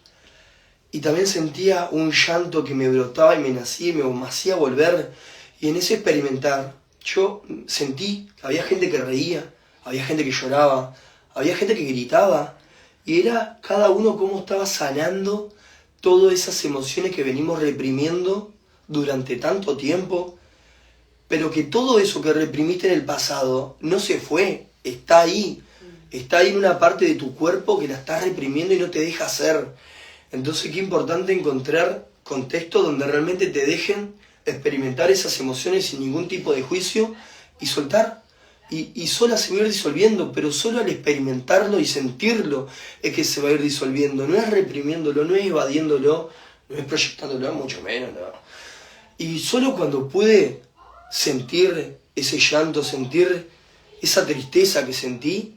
Speaker 2: Y también sentía un llanto que me brotaba y me nacía y me hacía volver. Y en ese experimentar, yo sentí que había gente que reía, había gente que lloraba, había gente que gritaba. Y era cada uno cómo estaba sanando todas esas emociones que venimos reprimiendo durante tanto tiempo. Pero que todo eso que reprimiste en el pasado no se fue, está ahí. Está ahí en una parte de tu cuerpo que la estás reprimiendo y no te deja hacer. Entonces qué importante encontrar contextos donde realmente te dejen experimentar esas emociones sin ningún tipo de juicio y soltar. Y sola se va a ir disolviendo, pero solo al experimentarlo y sentirlo es que se va a ir disolviendo. No es reprimiéndolo, no es evadiéndolo, no es proyectándolo, mucho menos, no. Y solo cuando pude sentir ese llanto, sentir esa tristeza que sentí,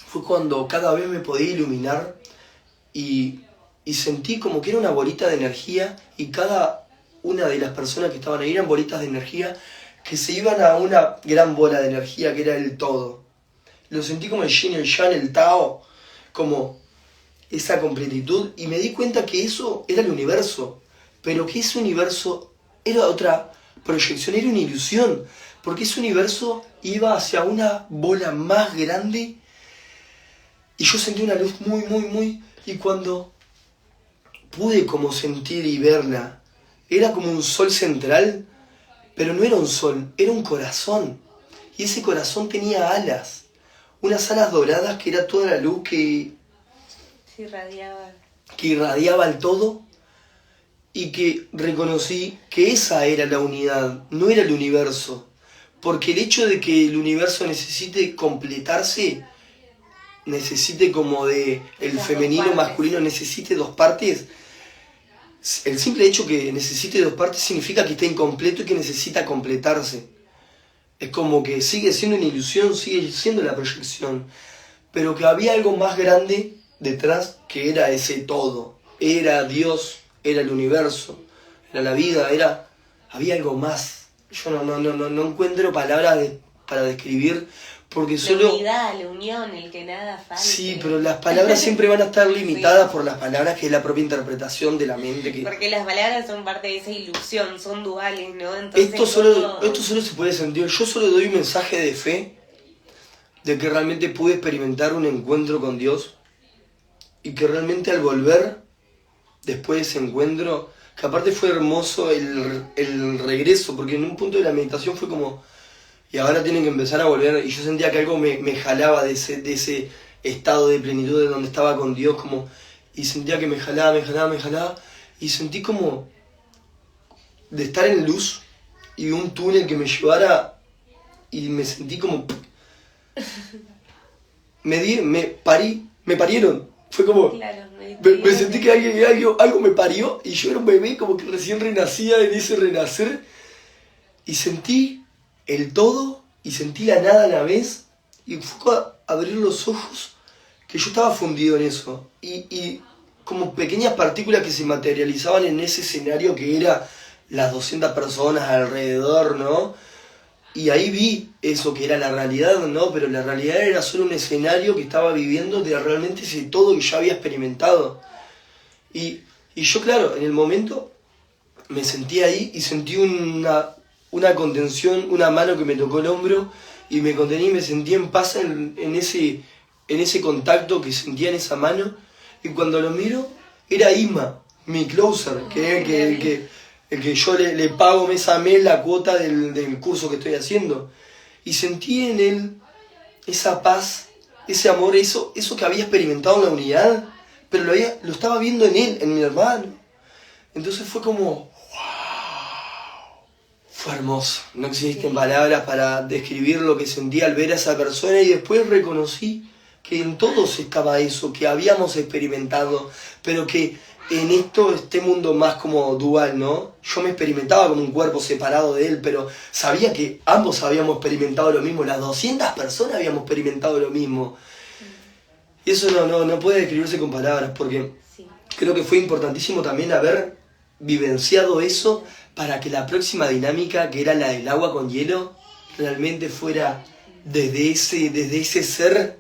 Speaker 2: fue cuando cada vez me podía iluminar y sentí como que era una bolita de energía y cada una de las personas que estaban ahí eran bolitas de energía que se iban a una gran bola de energía que era el todo. Lo sentí como el yin, el yang, el tao, como esa completitud y me di cuenta que eso era el universo, pero que ese universo era otra proyección, era una ilusión, porque ese universo iba hacia una bola más grande Y yo sentí una luz muy, y cuando pude como sentir y verla, era como un sol central, pero no era un sol, era un corazón. Y ese corazón tenía alas, unas alas doradas que era toda la luz que irradiaba el todo, y que reconocí que esa era la unidad, no era el universo. Porque el hecho de que el universo necesite completarse, necesite como de el femenino, masculino, necesite dos partes, el simple hecho que necesite dos partes significa que está incompleto y que necesita completarse. Es como que sigue siendo una ilusión, sigue siendo la proyección, pero que había algo más grande detrás que era ese todo. Era Dios, era el universo, era la vida, había algo más. Yo no encuentro palabras para describir, porque solo...
Speaker 1: La unidad, la unión, el que nada falte.
Speaker 2: Sí, pero las palabras siempre van a estar limitadas por las palabras, que es la propia interpretación de la mente.
Speaker 1: Porque las palabras son parte de esa ilusión, son duales, ¿no? Entonces,
Speaker 2: esto solo se puede sentir. Yo solo doy un mensaje de fe, de que realmente pude experimentar un encuentro con Dios, y que realmente al volver, después de ese encuentro, que aparte fue hermoso el regreso, porque en un punto de la meditación fue como, y ahora tienen que empezar a volver, y yo sentía que algo me jalaba de ese estado de plenitud de donde estaba con Dios, como, y sentía que me jalaba, y sentí como de estar en luz, y un túnel que me llevara, y me sentí como... me parieron. Fue como...
Speaker 1: Claro,
Speaker 2: me sentí que algo me parió, y yo era un bebé como que recién renacía en ese renacer, y sentí el todo y sentí la nada a la vez, y fue a abrir los ojos que yo estaba fundido en eso, y como pequeñas partículas que se materializaban en ese escenario que era las 200 personas alrededor, ¿no? Y ahí vi eso que era la realidad, ¿no? Pero la realidad era solo un escenario que estaba viviendo de realmente ese todo que ya había experimentado. Y yo, claro, en el momento me sentí ahí y sentí una contención, una mano que me tocó el hombro, y me contení y me sentí en paz en ese contacto que sentía en esa mano. Y cuando lo miro, era Isma, mi closer, el que yo le pago mes a mes la cuota del curso que estoy haciendo. Y sentí en él esa paz, ese amor, eso que había experimentado en la unidad, pero lo estaba viendo en él, en mi hermano. Entonces fue como... Fue hermoso, no existen palabras para describir lo que sentí al ver a esa persona, y después reconocí que en todos estaba eso, que habíamos experimentado, pero que en este mundo más como dual, ¿no? Yo me experimentaba como un cuerpo separado de él, pero sabía que ambos habíamos experimentado lo mismo, las 200 personas habíamos experimentado lo mismo. Y eso no puede describirse con palabras, porque creo que fue importantísimo también haber vivenciado eso, para que la próxima dinámica, que era la del agua con hielo, realmente fuera desde ese ser,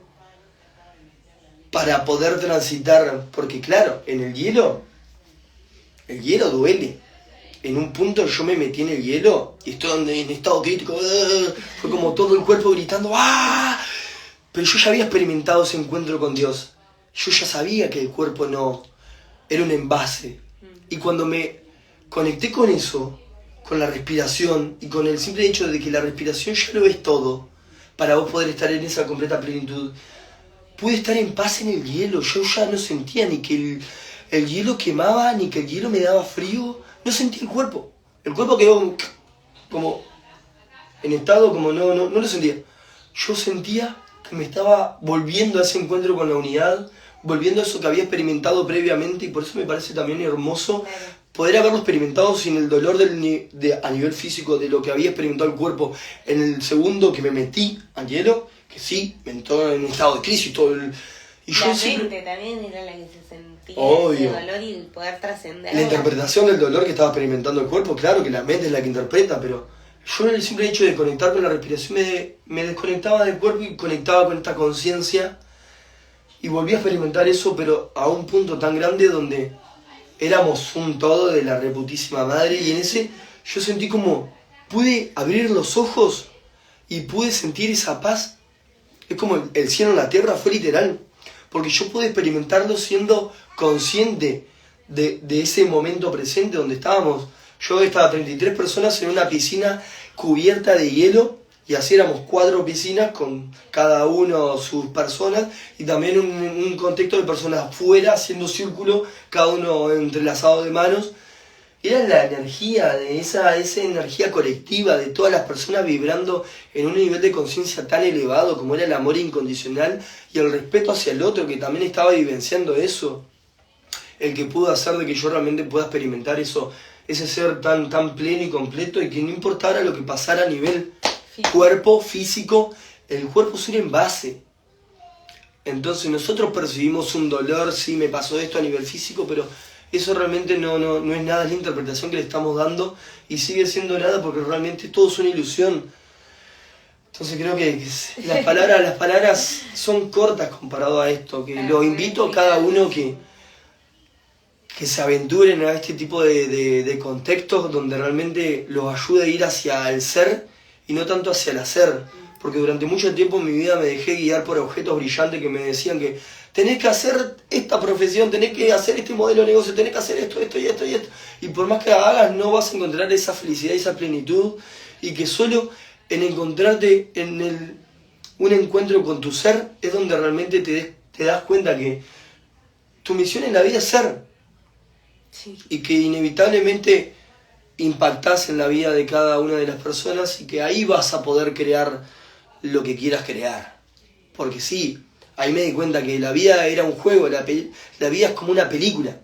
Speaker 2: para poder transitar, porque claro, el hielo duele. En un punto yo me metí en el hielo y estoy en estado crítico, fue como todo el cuerpo gritando, ¡ah! Pero yo ya había experimentado ese encuentro con Dios. Yo ya sabía que el cuerpo no era un envase. Y cuando me conecté con eso, con la respiración, y con el simple hecho de que la respiración ya lo es todo, para vos poder estar en esa completa plenitud, pude estar en paz en el hielo. Yo ya no sentía ni que el hielo quemaba, ni que el hielo me daba frío. No sentía el cuerpo. El cuerpo quedó como en estado como no lo sentía. Yo sentía que me estaba volviendo a ese encuentro con la unidad, volviendo a eso que había experimentado previamente, y por eso me parece también hermoso poder haberlo experimentado sin el dolor a nivel físico de lo que había experimentado el cuerpo en el segundo que me metí al hielo, que sí, me entró en un estado de crisis todo y yo
Speaker 1: la
Speaker 2: siempre...
Speaker 1: mente también era la que se sentía
Speaker 2: Obvio.
Speaker 1: ese dolor, y el poder trascender.
Speaker 2: La interpretación del dolor que estaba experimentando el cuerpo, claro que la mente es la que interpreta, pero yo en el simple hecho de conectar con la respiración me desconectaba del cuerpo y conectaba con esta conciencia, y volví a experimentar eso, pero a un punto tan grande donde éramos un todo de la reputísima madre, y en ese yo sentí como pude abrir los ojos y pude sentir esa paz. Es como el cielo en la tierra, fue literal, porque yo pude experimentarlo siendo consciente de ese momento presente donde estábamos. Yo estaba 33 personas en una piscina cubierta de hielo, y así éramos 4 piscinas con cada uno sus personas, y también un contexto de personas afuera haciendo círculo, cada uno entrelazado de manos. Era la energía, de esa energía colectiva de todas las personas vibrando en un nivel de conciencia tan elevado como era el amor incondicional y el respeto hacia el otro, que también estaba vivenciando eso, el que pudo hacer de que yo realmente pueda experimentar eso, ese ser tan pleno y completo, y que no importara lo que pasara a nivel cuerpo, físico, el cuerpo es un envase. Entonces nosotros percibimos un dolor, sí, me pasó esto a nivel físico, pero eso realmente no es nada, es la interpretación que le estamos dando, y sigue siendo nada porque realmente todo es una ilusión. Entonces creo que las palabras son cortas comparado a esto, que lo invito a cada uno que se aventuren a este tipo de contextos donde realmente los ayude a ir hacia el ser y no tanto hacia el hacer. Porque durante mucho tiempo en mi vida me dejé guiar por objetos brillantes que me decían que tenés que hacer esta profesión, tenés que hacer este modelo de negocio, tenés que hacer esto y esto. Y por más que hagas, no vas a encontrar esa felicidad y esa plenitud. Y que solo en encontrarte en un encuentro con tu ser es donde realmente te das cuenta que tu misión en la vida es ser. Sí. Y que inevitablemente impactás en la vida de cada una de las personas, y que ahí vas a poder crear lo que quieras crear. Porque sí, ahí me di cuenta que la vida era un juego, la vida es como una película.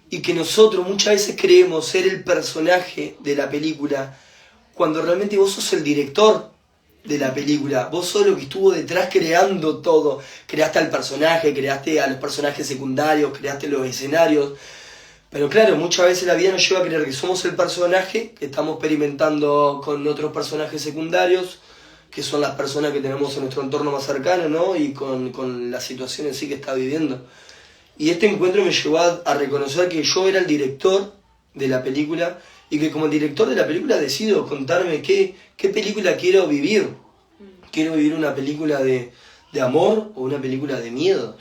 Speaker 2: Y que nosotros muchas veces creemos ser el personaje de la película, cuando realmente vos sos el director de la película. Vos sos lo que estuvo detrás creando todo. Creaste al personaje, creaste a los personajes secundarios, creaste los escenarios. Pero claro, muchas veces la vida nos lleva a creer que somos el personaje, que estamos experimentando con otros personajes secundarios, que son las personas que tenemos en nuestro entorno más cercano, ¿no? Y con la situación en sí que está viviendo. Y este encuentro me llevó a reconocer que yo era el director de la película, y que como el director de la película decido contarme qué película quiero vivir. Quiero vivir una película de amor o una película de miedo.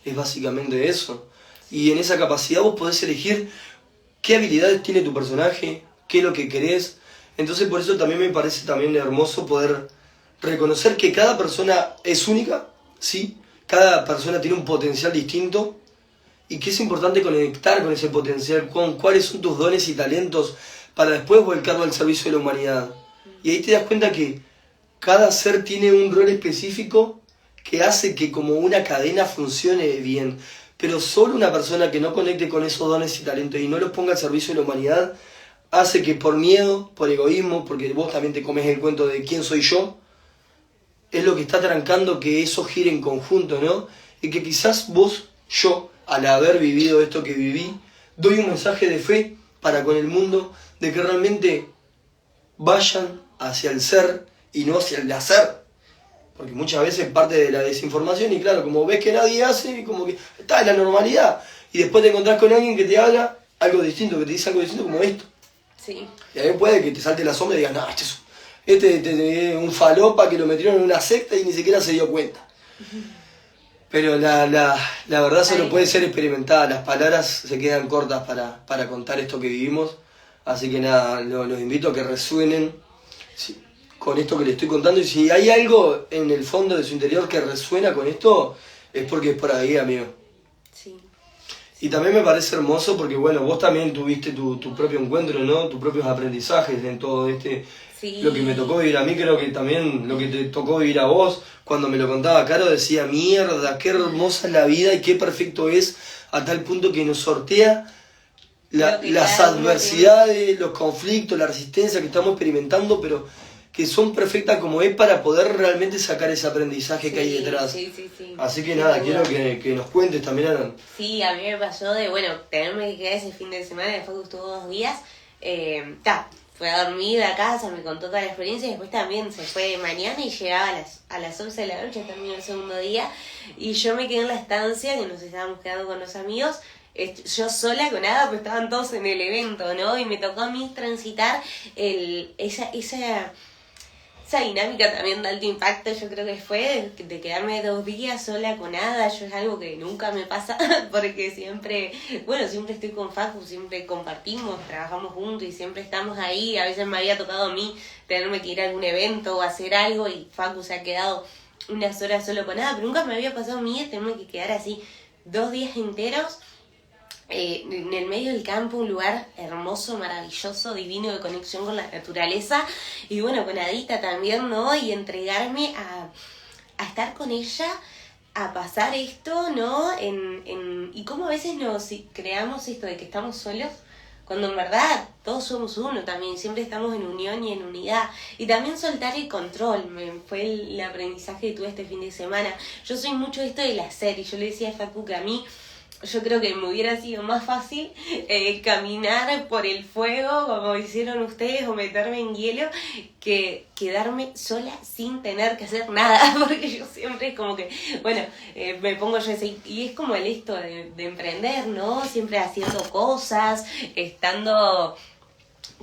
Speaker 2: Es básicamente eso. Y en esa capacidad vos podés elegir qué habilidades tiene tu personaje, qué es lo que querés. Entonces por eso también me parece también hermoso poder reconocer que cada persona es única, ¿sí? Cada persona tiene un potencial distinto, y que es importante conectar con ese potencial, con cuáles son tus dones y talentos, para después volcarlo al servicio de la humanidad. Y ahí te das cuenta que cada ser tiene un rol específico que hace que como una cadena funcione bien. Pero solo una persona que no conecte con esos dones y talentos y no los ponga al servicio de la humanidad, hace que por miedo, por egoísmo, porque vos también te comes el cuento de quién soy yo, es lo que está trancando que eso gire en conjunto, ¿no? Y que quizás vos, yo, al haber vivido esto que viví, doy un mensaje de fe para con el mundo, de que realmente vayan hacia el ser y no hacia el hacer. Porque muchas veces parte de la desinformación, y claro, como ves que nadie hace, como que está en la normalidad, y después te encontrás con alguien que te habla algo distinto, que te dice algo distinto como esto.
Speaker 1: Sí. Y
Speaker 2: a mí puede que te salte la sombra y digas, no, este es un falopa que lo metieron en una secta y ni siquiera se dio cuenta. Pero la verdad solo puede ser experimentada, las palabras se quedan cortas para contar esto que vivimos. Así que nada, los invito a que resuenen con esto que les estoy contando, y si hay algo en el fondo de su interior que resuena con esto, es porque es por ahí, amigo.
Speaker 1: Sí.
Speaker 2: Y también me parece hermoso porque, bueno, vos también tuviste tu propio encuentro, ¿no? Tus propios aprendizajes en todo
Speaker 1: sí.
Speaker 2: Lo que me tocó vivir a mí, creo que también lo que te tocó vivir a vos. Cuando me lo contaba Caro decía, mierda, qué hermosa es la vida y qué perfecto es, a tal punto que nos sortea las adversidades, los conflictos, la resistencia que estamos experimentando, pero que son perfectas como es para poder realmente sacar ese aprendizaje que hay detrás.
Speaker 1: Sí.
Speaker 2: Así que nada, quiero que nos cuentes también, Alan.
Speaker 1: Sí, a mí me pasó de, tenerme que quedar ese fin de semana, después que estuvo 2 días, fue a dormir a casa, me contó toda la experiencia, y después también se fue de mañana y llegaba a las 11 de la noche, terminó el segundo día, y yo me quedé en la estancia, que nos estábamos quedando con los amigos, yo sola con nada, pues estaban todos en el evento, ¿no? Y me tocó a mí transitar esa esa dinámica también de alto impacto, yo creo que fue de quedarme 2 días sola con Ada. Yo es algo que nunca me pasa, porque siempre estoy con Facu, siempre compartimos, trabajamos juntos y siempre estamos ahí. A veces me había tocado a mí tenerme que ir a algún evento o hacer algo y Facu se ha quedado unas horas solo con Ada, pero nunca me había pasado a mí tenerme que quedar así 2 días enteros. En el medio del campo, un lugar hermoso, maravilloso, divino, de conexión con la naturaleza, y bueno, con Adita también, ¿no? Y entregarme a estar con ella, a pasar esto, ¿no? Y cómo a veces nos creamos esto de que estamos solos, cuando en verdad todos somos uno también, siempre estamos en unión y en unidad. Y también soltar el control, fue el aprendizaje que tuve este fin de semana. Yo soy mucho esto del hacer, y yo le decía a Facu que a mí, yo creo que me hubiera sido más fácil caminar por el fuego, como hicieron ustedes, o meterme en hielo, que quedarme sola sin tener que hacer nada, porque yo siempre es como que, me pongo yo así, y es como el esto de emprender, ¿no? Siempre haciendo cosas, estando...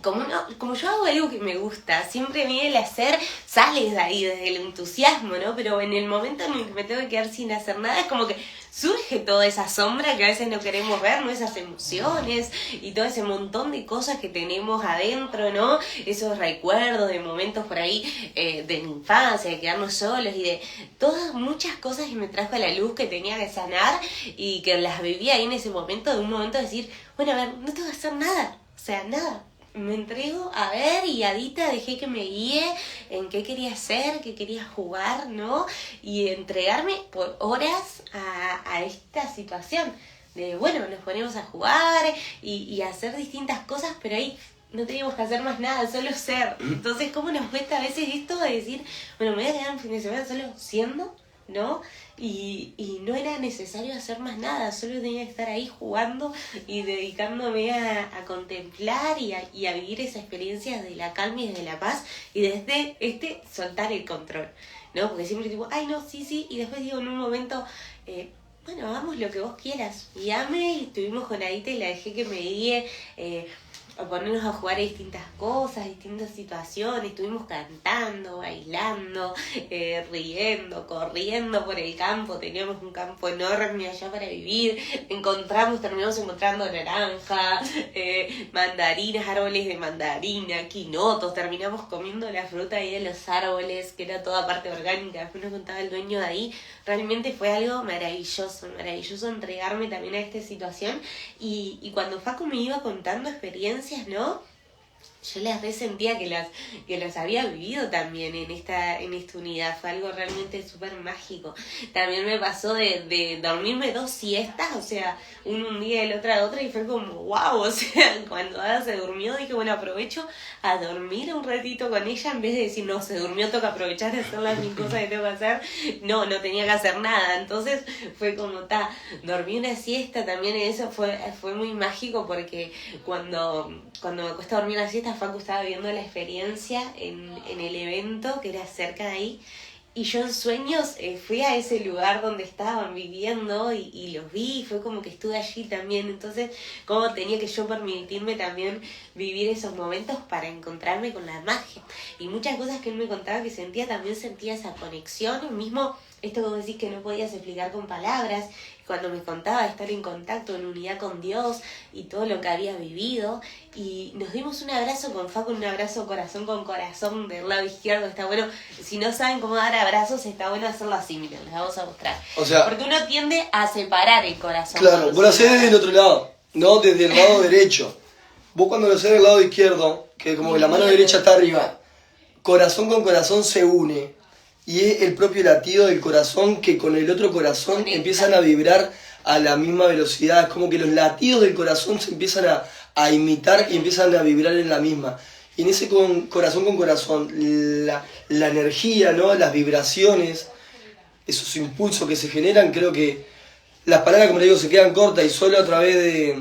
Speaker 1: Como yo hago algo que me gusta, siempre a mí el hacer sale de ahí, desde el entusiasmo, ¿no? Pero en el momento en el que me tengo que quedar sin hacer nada, es como que surge toda esa sombra que a veces no queremos ver, ¿no? Esas emociones y todo ese montón de cosas que tenemos adentro, ¿no? Esos recuerdos de momentos por ahí de la infancia, de quedarnos solos y de todas muchas cosas que me trajo a la luz que tenía que sanar y que las viví ahí en ese momento, de un momento de decir, a ver, no tengo que hacer nada, o sea, nada. Me entrego a ver, y Adita dejé que me guíe en qué quería hacer, qué quería jugar, ¿no? Y entregarme por horas a esta situación de, nos ponemos a jugar y a hacer distintas cosas, pero ahí no teníamos que hacer más nada, solo ser. Entonces, ¿cómo nos cuesta a veces esto de decir, me voy a quedar un fin de semana solo siendo, ¿no? Y no era necesario hacer más nada, solo tenía que estar ahí jugando y dedicándome a contemplar y a vivir esa experiencia de la calma y de la paz, y desde soltar el control, ¿no? Porque siempre digo, ay no, sí, y después digo en un momento, hagamos lo que vos quieras, guíame, y estuvimos con Adita y la dejé que me guíe, a ponernos a jugar a distintas cosas, distintas situaciones. Estuvimos cantando, bailando, riendo, corriendo por el campo. Teníamos un campo enorme allá para vivir. Terminamos encontrando naranja, mandarinas, árboles de mandarina, quinotos. Terminamos comiendo la fruta ahí de los árboles, que era toda parte orgánica. Después nos contaba el dueño de ahí. Realmente fue algo maravilloso entregarme también a esta situación. Y cuando Facu me iba contando experiencias, ¿no? Yo las resentía que las había vivido también en esta unidad. Fue algo realmente súper mágico. También me pasó de dormirme 2 siestas, o sea, un día y el otro, y fue como wow, o sea, cuando Ada se durmió dije, aprovecho a dormir un ratito con ella, en vez de decir, no, se durmió, toca aprovechar de hacer las mil cosas que tengo que hacer. No tenía que hacer nada. Entonces fue como, dormí una siesta también, y eso fue muy mágico, porque cuando me cuesta dormir la siesta, Facu estaba viendo la experiencia en el evento que era cerca de ahí, y yo en sueños fui a ese lugar donde estaban viviendo y los vi, fue como que estuve allí también. Entonces, cómo tenía que yo permitirme también vivir esos momentos para encontrarme con la magia. Y muchas cosas que él me contaba que sentía, también sentía esa conexión, mismo esto que vos decís que no podías explicar con palabras, cuando me contaba estar en contacto, en unidad con Dios y todo lo que había vivido. Y nos dimos un abrazo con Facu, un abrazo corazón con corazón del lado izquierdo. Está bueno, si no saben cómo dar abrazos, está bueno hacerlo así, miren, les vamos a mostrar. O sea, porque uno tiende a separar el corazón.
Speaker 2: Claro, vos lo hacés desde el otro lado, no desde el lado derecho. Vos cuando lo hacés del lado izquierdo, que como que la mano derecha está arriba, corazón con corazón se une. Y es el propio latido del corazón que con el otro corazón empiezan a vibrar a la misma velocidad. Es como que los latidos del corazón se empiezan a imitar y empiezan a vibrar en la misma. Y en ese corazón con corazón, la energía, ¿no? Las vibraciones, esos impulsos que se generan, creo que las palabras, como le digo, se quedan cortas, y solo a través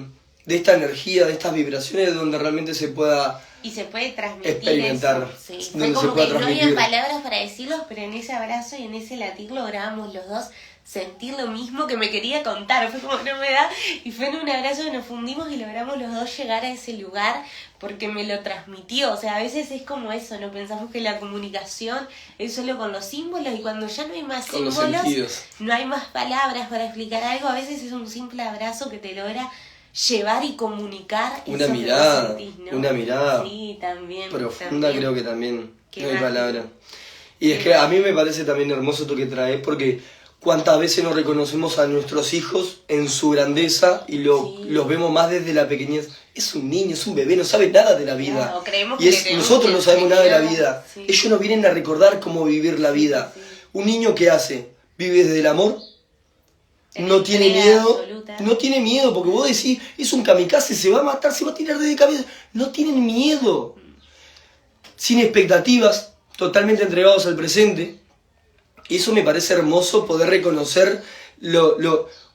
Speaker 2: de esta energía, de estas vibraciones, donde realmente se pueda
Speaker 1: y se puede transmitir
Speaker 2: experimentar,
Speaker 1: eso. Sí.
Speaker 2: donde
Speaker 1: Fue
Speaker 2: se
Speaker 1: como
Speaker 2: pueda
Speaker 1: que no
Speaker 2: transmitir.
Speaker 1: había palabras para decirlos, pero en ese abrazo y en ese latir logramos los dos sentir lo mismo que me quería contar. Fue como no me da, y fue en un abrazo que nos fundimos y logramos los dos llegar a ese lugar porque me lo transmitió. O sea, a veces es como eso, no pensamos que la comunicación es solo con los símbolos, y cuando ya no hay más
Speaker 2: Con los
Speaker 1: símbolos,
Speaker 2: sentidos.
Speaker 1: no hay más palabras para explicar algo, a veces es un simple abrazo que te logra llevar y comunicar
Speaker 2: Una
Speaker 1: eso que
Speaker 2: mirada,
Speaker 1: vos sentís, ¿no?
Speaker 2: una mirada
Speaker 1: Sí, también.
Speaker 2: profunda,
Speaker 1: también.
Speaker 2: creo que también
Speaker 1: Qué
Speaker 2: no hay
Speaker 1: mágico.
Speaker 2: palabra. Y es que a mí me parece también hermoso esto que traes, porque cuántas veces nos reconocemos a nuestros hijos en su grandeza y
Speaker 1: Sí.
Speaker 2: los vemos más desde la pequeñez. Es un niño, es un bebé, no sabe nada de la vida.
Speaker 1: Claro, creemos
Speaker 2: Y
Speaker 1: que le
Speaker 2: es,
Speaker 1: tenemos
Speaker 2: nosotros
Speaker 1: que
Speaker 2: no sabemos nada de la
Speaker 1: enseñar,
Speaker 2: vida.
Speaker 1: sí.
Speaker 2: Ellos nos vienen a recordar cómo vivir la vida.
Speaker 1: Sí, sí.
Speaker 2: Un niño que hace, vive desde el amor,
Speaker 1: En
Speaker 2: no tiene
Speaker 1: entrega
Speaker 2: miedo,
Speaker 1: absoluta.
Speaker 2: no tiene miedo, porque vos decís, es un kamikaze, se va a matar, se va a tirar de cabeza. No tienen miedo. Sin expectativas, totalmente entregados al presente. Y eso me parece hermoso, poder reconocer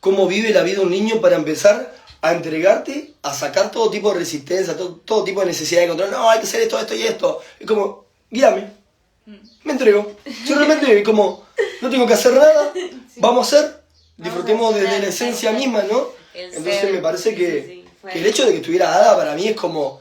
Speaker 2: cómo vive la vida un niño, para empezar a entregarte, a sacar todo tipo de resistencia, todo tipo de necesidad de control. No, hay que hacer esto, esto y esto. Es como, guíame, me entrego. Yo realmente como, no tengo que hacer nada, vamos a hacer, disfrutemos
Speaker 1: a hacer,
Speaker 2: desde la esencia misma, ¿no?
Speaker 1: El
Speaker 2: Entonces
Speaker 1: ser.
Speaker 2: me parece
Speaker 1: Sí,
Speaker 2: que,
Speaker 1: sí, sí.
Speaker 2: que el hecho de que estuviera Ada para mí es como,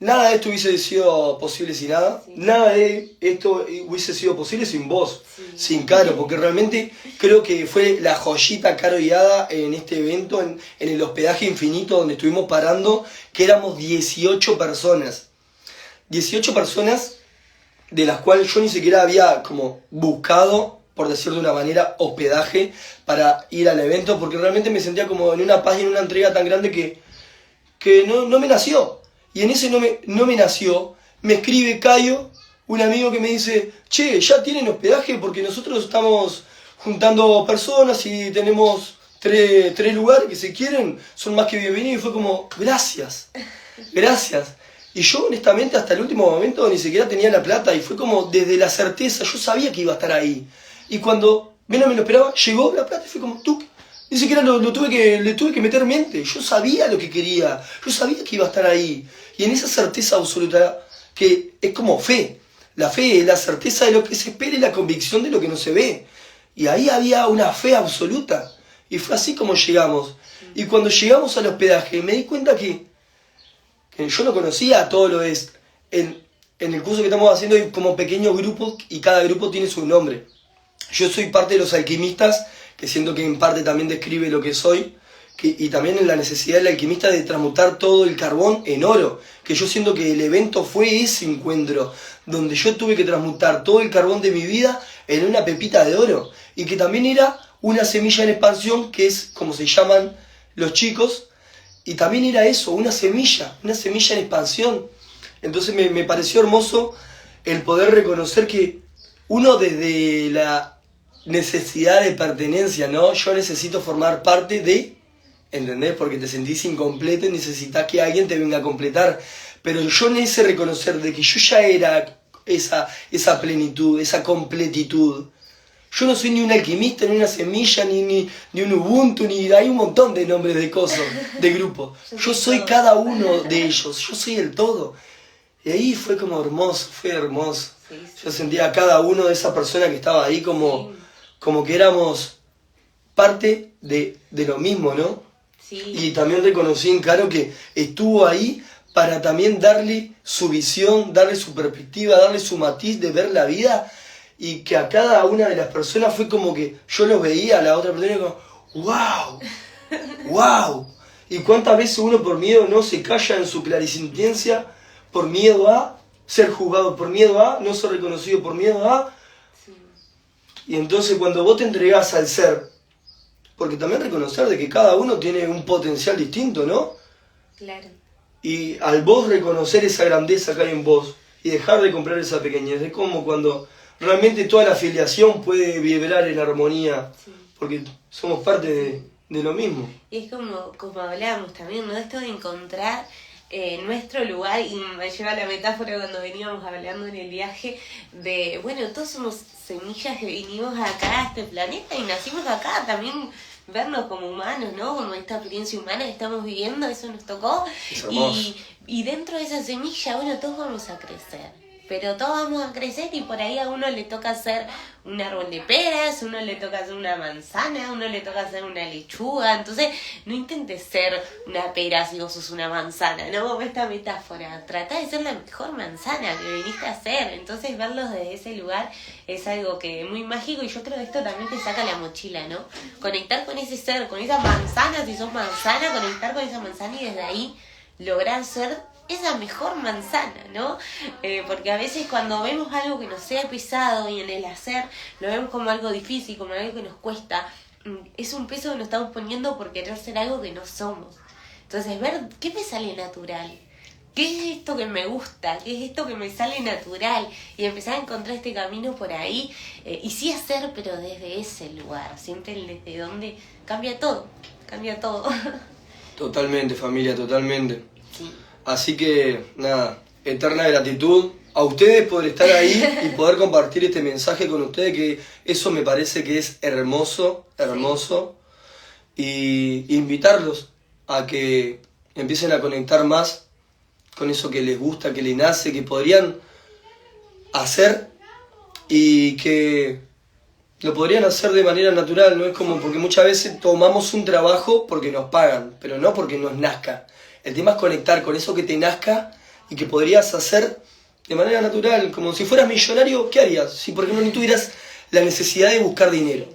Speaker 2: nada de esto hubiese sido posible sin Ada,
Speaker 1: Sí.
Speaker 2: nada de esto hubiese sido posible sin vos,
Speaker 1: Sí.
Speaker 2: sin Caro, porque realmente creo que fue la joyita Caro y Ada en este evento, en el hospedaje infinito donde estuvimos parando, que éramos 18 personas. 18 personas de las cuales yo ni siquiera había como buscado, por decirlo de una manera, hospedaje para ir al evento, porque realmente me sentía como en una paz y en una entrega tan grande que no me nació. Y en ese no me nació, me escribe Cayo, un amigo que me dice, che, ya tienen hospedaje porque nosotros estamos juntando personas y tenemos tres lugares que si quieren son más que bienvenidos. Y fue como, gracias, gracias. Y yo honestamente hasta el último momento ni siquiera tenía la plata, y fue como desde la certeza, yo sabía que iba a estar ahí. Y cuando menos me lo esperaba, llegó la plata y fue como, tú. Ni siquiera le tuve que meter mente. Yo sabía lo que quería. Yo sabía que iba a estar ahí. Y en esa certeza absoluta, que es como fe. La fe es la certeza de lo que se espera y la convicción de lo que no se ve. Y ahí había una fe absoluta. Y fue así como llegamos. Y cuando llegamos al hospedaje, me di cuenta que yo no conocía todo lo es. En el curso que estamos haciendo hay como pequeños grupos y cada grupo tiene su nombre. Yo soy parte de los alquimistas, que siento que en parte también describe lo que soy, y también en la necesidad del alquimista de transmutar todo el carbón en oro, que yo siento que el evento fue ese encuentro, donde yo tuve que transmutar todo el carbón de mi vida en una pepita de oro, y que también era una semilla en expansión, que es como se llaman los chicos, y también era eso, una semilla en expansión. Entonces me pareció hermoso el poder reconocer que uno desde la necesidad de pertenencia, ¿no? Yo necesito formar parte de, ¿entendés? Porque te sentís incompleto y necesitas que alguien te venga a completar. Pero yo en ese reconocer de que yo ya era esa plenitud, esa completitud. Yo no soy ni un alquimista, ni una semilla, ni un Ubuntu, ni hay un montón de nombres de cosas, de grupos. Yo soy cada uno de ellos, yo soy el todo. Y ahí fue como hermoso, fue hermoso.
Speaker 1: Sí, sí.
Speaker 2: Yo sentía a cada uno de esa persona que estaba ahí como que éramos parte de lo mismo, ¿no?
Speaker 1: Sí.
Speaker 2: Y también reconocí en Caro que estuvo ahí para también darle su visión, darle su perspectiva, darle su matiz de ver la vida, y que a cada una de las personas fue como que yo los veía a la otra persona y como, ¡wow! ¡Wow! Y cuántas veces uno por miedo no se calla en su clarisintiencia, por miedo a ser juzgado, por miedo a no ser reconocido, por miedo a...
Speaker 1: Sí.
Speaker 2: Y entonces cuando vos te entregás al ser, porque también reconocer de que cada uno tiene un potencial distinto, ¿no?
Speaker 1: Claro.
Speaker 2: Y al vos reconocer esa grandeza que hay en vos y dejar de comprar esa pequeñez, es como cuando realmente toda la afiliación puede vibrar en armonía,
Speaker 1: Sí.
Speaker 2: porque somos parte de lo mismo.
Speaker 1: Y es como hablábamos también, ¿no? Esto de encontrar nuestro lugar, y me lleva la metáfora cuando veníamos hablando en el viaje de, bueno, todos somos semillas que vinimos acá a este planeta y nacimos acá, también vernos como humanos, ¿no? Como esta experiencia humana que estamos viviendo, eso nos tocó.
Speaker 2: Es hermoso.
Speaker 1: Y dentro de esa semilla, bueno, todos vamos a crecer. Pero todos vamos a crecer y por ahí a uno le toca hacer un árbol de peras, a uno le toca hacer una manzana, a uno le toca hacer una lechuga. Entonces, no intentes ser una pera si vos sos una manzana, ¿no? Como esta metáfora. Trata de ser la mejor manzana que viniste a ser. Entonces, verlos desde ese lugar es algo que es muy mágico y yo creo que esto también te saca la mochila, ¿no? Conectar con ese ser, con esa manzana, si sos manzana, conectar con esa manzana y desde ahí lograr ser esa mejor manzana, ¿no? Porque a veces cuando vemos algo que nos sea pesado y en el hacer lo vemos como algo difícil, como algo que nos cuesta, es un peso que nos estamos poniendo por querer ser algo que no somos. Entonces, ver qué me sale natural, qué es esto que me gusta, qué es esto que me sale natural y empezar a encontrar este camino por ahí y sí hacer, pero desde ese lugar, sienten desde donde cambia todo, cambia todo.
Speaker 2: Totalmente, familia, totalmente.
Speaker 1: Sí.
Speaker 2: Así que, nada, eterna gratitud a ustedes por estar ahí y poder compartir este mensaje con ustedes, que eso me parece que es hermoso, hermoso. Y invitarlos a que empiecen a conectar más con eso que les gusta, que les nace, que podrían hacer y que lo podrían hacer de manera natural, no es como porque muchas veces tomamos un trabajo porque nos pagan, pero no porque nos nazca. El tema es conectar con eso que te nazca y que podrías hacer de manera natural, como si fueras millonario, ¿qué harías? Si por ejemplo ni tuvieras la necesidad de buscar dinero,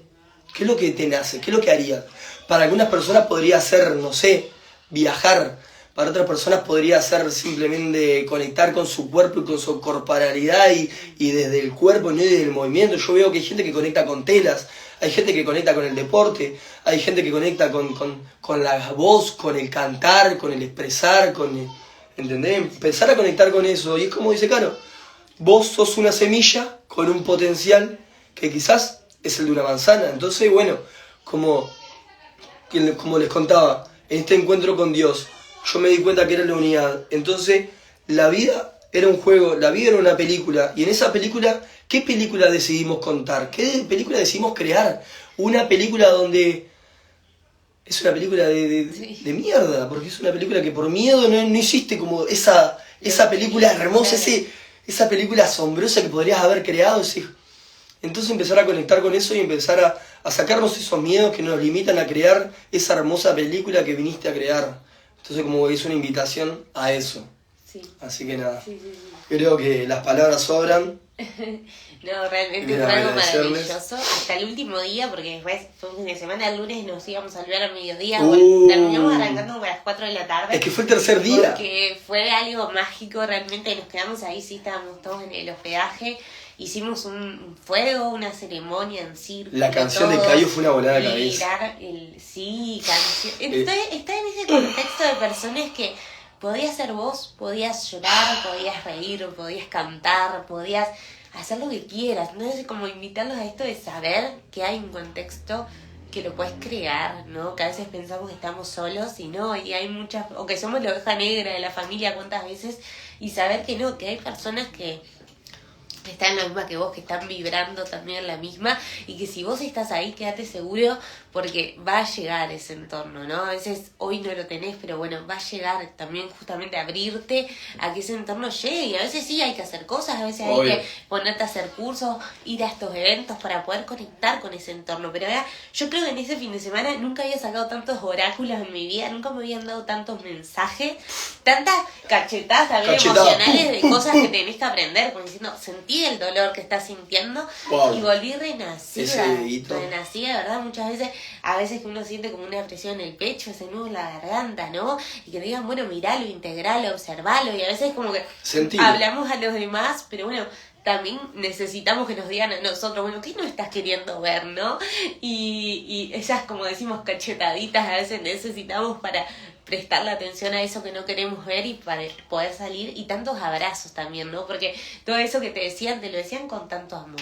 Speaker 2: ¿qué es lo que te nace? ¿Qué es lo que harías? Para algunas personas podría ser, no sé, viajar. Para otras personas podría ser simplemente conectar con su cuerpo y con su corporalidad y desde el cuerpo, no desde el movimiento. Yo veo que hay gente que conecta con telas, hay gente que conecta con el deporte, hay gente que conecta con la voz, con el cantar, con el expresar, ¿entendés? Empezar a conectar con eso. Y es como dice Caro, vos sos una semilla con un potencial que quizás es el de una manzana. Entonces, bueno, como les contaba, en este encuentro con Dios, yo me di cuenta que era la unidad. Entonces, la vida era un juego, la vida era una película. Y en esa película, ¿qué película decidimos contar? ¿Qué película decidimos crear? Una película donde es una película de mierda, porque es una película que por miedo no hiciste como esa película hermosa, esa película asombrosa que podrías haber creado. Entonces empezar a conectar con eso y empezar a sacarnos esos miedos que nos limitan a crear esa hermosa película que viniste a crear. Entonces como es una invitación a eso.
Speaker 1: Sí.
Speaker 2: Así que nada,
Speaker 1: Sí.
Speaker 2: creo que las palabras sobran.
Speaker 1: No, realmente fue algo maravilloso. Hasta el último día, porque después fue un fin de semana, el lunes nos íbamos a volver al mediodía. Bueno, terminamos arrancando como a las 4 de la tarde.
Speaker 2: Es que fue el tercer día.
Speaker 1: Porque fue algo mágico, realmente nos quedamos ahí, sí, estábamos todos en el hospedaje. Hicimos un fuego, una ceremonia en círculo.
Speaker 2: La canción de Cayo fue una volada de cabeza.
Speaker 1: Sí, canción. Está en ese contexto de personas que podías ser vos, podías llorar, podías reír, podías cantar, podías hacer lo que quieras. Entonces, como invitarlos a esto de saber que hay un contexto que lo puedes crear, ¿no? Que a veces pensamos que estamos solos y no, y hay muchas, o que somos la oveja negra de la familia cuántas veces, y saber que no, que hay personas que están en la misma que vos, que están vibrando también en la misma, y que si vos estás ahí, quédate seguro, porque va a llegar ese entorno, ¿no? A veces hoy no lo tenés, pero bueno, va a llegar también justamente a abrirte a que ese entorno llegue, y a veces sí hay que hacer cosas, a veces hay que ponerte a hacer cursos, ir a estos eventos para poder conectar con ese entorno, pero ya, yo creo que en ese fin de semana nunca había sacado tantos oráculos en mi vida, nunca me habían dado tantos mensajes, tantas cachetadas también emocionales de cosas que tenés que aprender, como diciendo, sentí el dolor que estás sintiendo y volví renacida, de verdad, muchas veces, a veces que uno siente como una presión en el pecho, ese nudo en la garganta, ¿no? Y que te digan, bueno, miralo, integralo, observalo, y a veces como que hablamos a los demás, pero bueno, también necesitamos que nos digan a nosotros, bueno, ¿qué no estás queriendo ver, no? Y esas, como decimos, cachetaditas a veces necesitamos para prestarle atención a eso que no queremos ver y para poder salir, y tantos abrazos también, ¿no? Porque todo eso que te decían, te lo decían con tanto amor.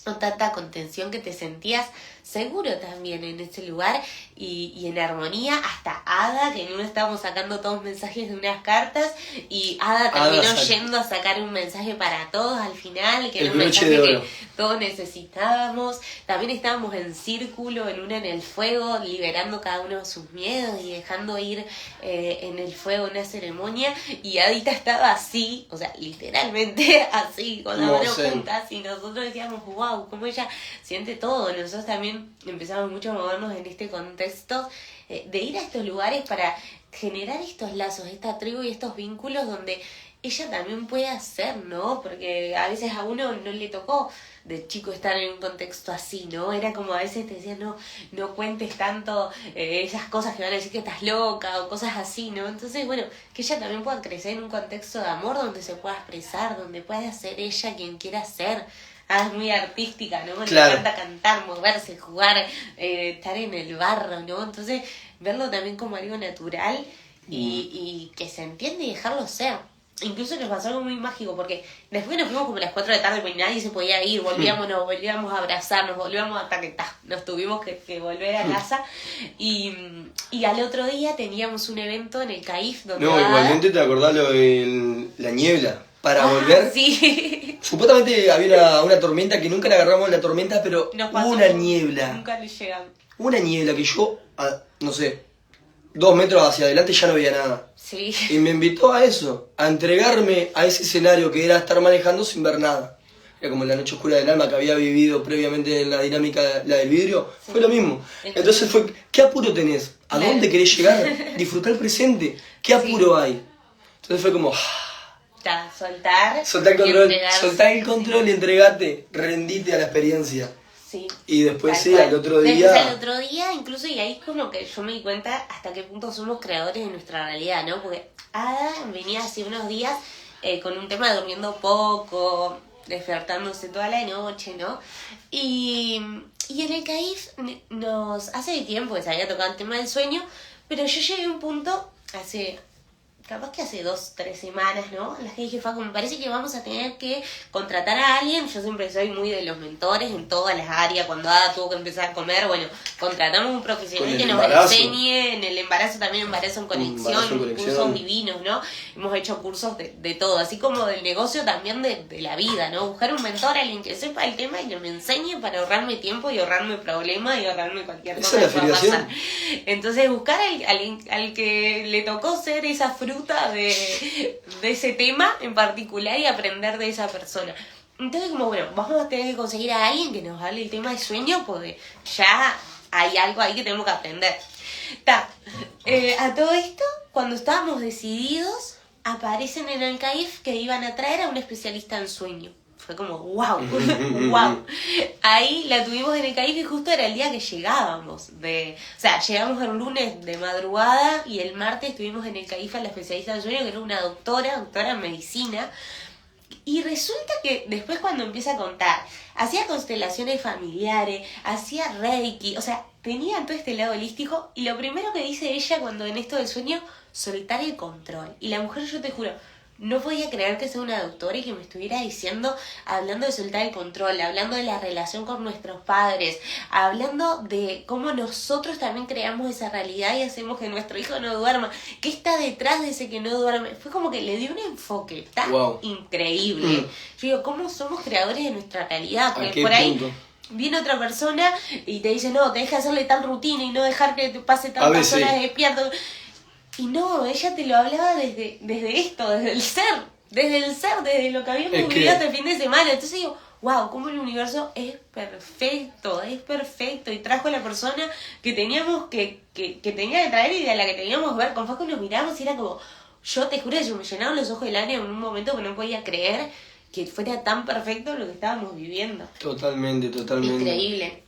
Speaker 1: o tanta contención, que te sentías seguro también en ese lugar y en armonía. Hasta Ada, que en uno estábamos sacando todos mensajes de unas cartas y Ada terminó yendo a sacar un mensaje para todos al final, que era un mensaje que todos necesitábamos. También estábamos en círculo, en una en el fuego, liberando cada uno sus miedos y dejando ir en el fuego una ceremonia, y Adita estaba así, o sea, literalmente así, con las manos juntas, y nosotros decíamos, wow, cómo ella siente todo. Nosotros también empezamos mucho a movernos en este contexto de ir a estos lugares para generar estos lazos, esta tribu y estos vínculos donde ella también puede hacer, ¿no? Porque a veces a uno no le tocó de chico estar en un contexto así, ¿no? Era como a veces te decían, no cuentes tanto esas cosas que van a decir que estás loca o cosas así, ¿no? Entonces, bueno, que ella también pueda crecer en un contexto de amor donde se pueda expresar, donde pueda ser ella quien quiera ser. Es muy artística, ¿no?
Speaker 2: Claro.
Speaker 1: Le encanta cantar, moverse, jugar, estar en el barro, ¿no? Entonces, verlo también como algo natural y que se entiende y dejarlo ser. Incluso nos pasó algo muy mágico, porque después nos fuimos como a las 4 de la tarde, porque nadie se podía ir, nos volvíamos a abrazar, nos volvíamos hasta que nos tuvimos que volver a casa. Y al otro día teníamos un evento en el CAIF donde...
Speaker 2: No, igualmente te acordás lo de la niebla. Para volver,
Speaker 1: sí.
Speaker 2: Supuestamente había una tormenta que nunca le agarramos la tormenta, pero una niebla.
Speaker 1: Nunca le llegamos.
Speaker 2: Una niebla que yo, no sé, 2 metros hacia adelante ya no veía nada.
Speaker 1: Sí.
Speaker 2: Y me invitó a eso, a entregarme a ese escenario que era estar manejando sin ver nada. Era como la noche oscura del alma que había vivido previamente en la dinámica, la del vidrio. Sí. Fue lo mismo. Entonces fue, ¿qué apuro tenés? ¿A dónde querés llegar? Disfrutar el presente. ¿Qué apuro hay? Entonces fue como...
Speaker 1: soltar
Speaker 2: el control y entregate, rendite a la experiencia.
Speaker 1: Sí.
Speaker 2: Y después al otro día...
Speaker 1: Después al otro día, incluso, y ahí es como que yo me di cuenta hasta qué punto somos creadores de nuestra realidad, ¿no? Porque Ada venía hace unos días con un tema de durmiendo poco, despertándose toda la noche, ¿no? Y en el CAIF hace tiempo que se había tocado el tema del sueño, pero yo llegué a un punto capaz que hace 2-3 semanas, ¿no? En las que dije, Facu, me parece que vamos a tener que contratar a alguien. Yo siempre soy muy de los mentores en todas las áreas. Cuando Ada tuvo que empezar a comer, bueno, contratamos un profesional que nos enseñe. En el embarazo también, embarazo en conexión, cursos divinos, ¿no? Hemos hecho cursos de todo, así como del negocio también de la vida, ¿no? Buscar un mentor, alguien que sepa el tema y que me enseñe para ahorrarme tiempo y ahorrarme problemas y ahorrarme cualquier cosa que pueda pasar. Entonces, buscar al que le tocó ser esa fruta de ese tema en particular y aprender de esa persona. Entonces, como bueno, vamos a tener que conseguir a alguien que nos hable el tema de sueño, porque ya hay algo ahí que tenemos que aprender. A todo esto, cuando estábamos decididos, aparecen en el CAIF que iban a traer a un especialista en sueño. Fue como, wow, wow. Ahí la tuvimos en el CAIF y justo era el día que llegábamos. Llegamos el lunes de madrugada y el martes estuvimos en el CAIF a la especialista en sueño, que era una doctora en medicina. Y resulta que después cuando empieza a contar, hacía constelaciones familiares, hacía reiki, o sea, tenía todo este lado holístico. Y lo primero que dice ella cuando en esto del sueño, soltar el control. Y la mujer, yo te juro, no podía creer que sea una doctora y que me estuviera diciendo, hablando de soltar el control, hablando de la relación con nuestros padres, hablando de cómo nosotros también creamos esa realidad y hacemos que nuestro hijo no duerma. ¿Qué está detrás de ese que no duerme? Fue como que le dio un enfoque tan increíble. Yo digo, ¿cómo somos creadores de nuestra realidad? Porque por ahí viene otra persona y te dice, no, tenés que hacerle tal rutina y no dejar que te pase tantas horas despierto. Y no, ella te lo hablaba desde esto, desde el ser, desde lo que habíamos vivido este fin de semana. Entonces digo, wow, cómo el universo es perfecto, y trajo a la persona que teníamos que tenía que traer y de la que teníamos que ver. Con Facu nos miramos y era como, yo te juro que se me llenaron los ojos de lágrimas en un momento que no podía creer que fuera tan perfecto lo que estábamos viviendo.
Speaker 2: Totalmente.
Speaker 1: Increíble.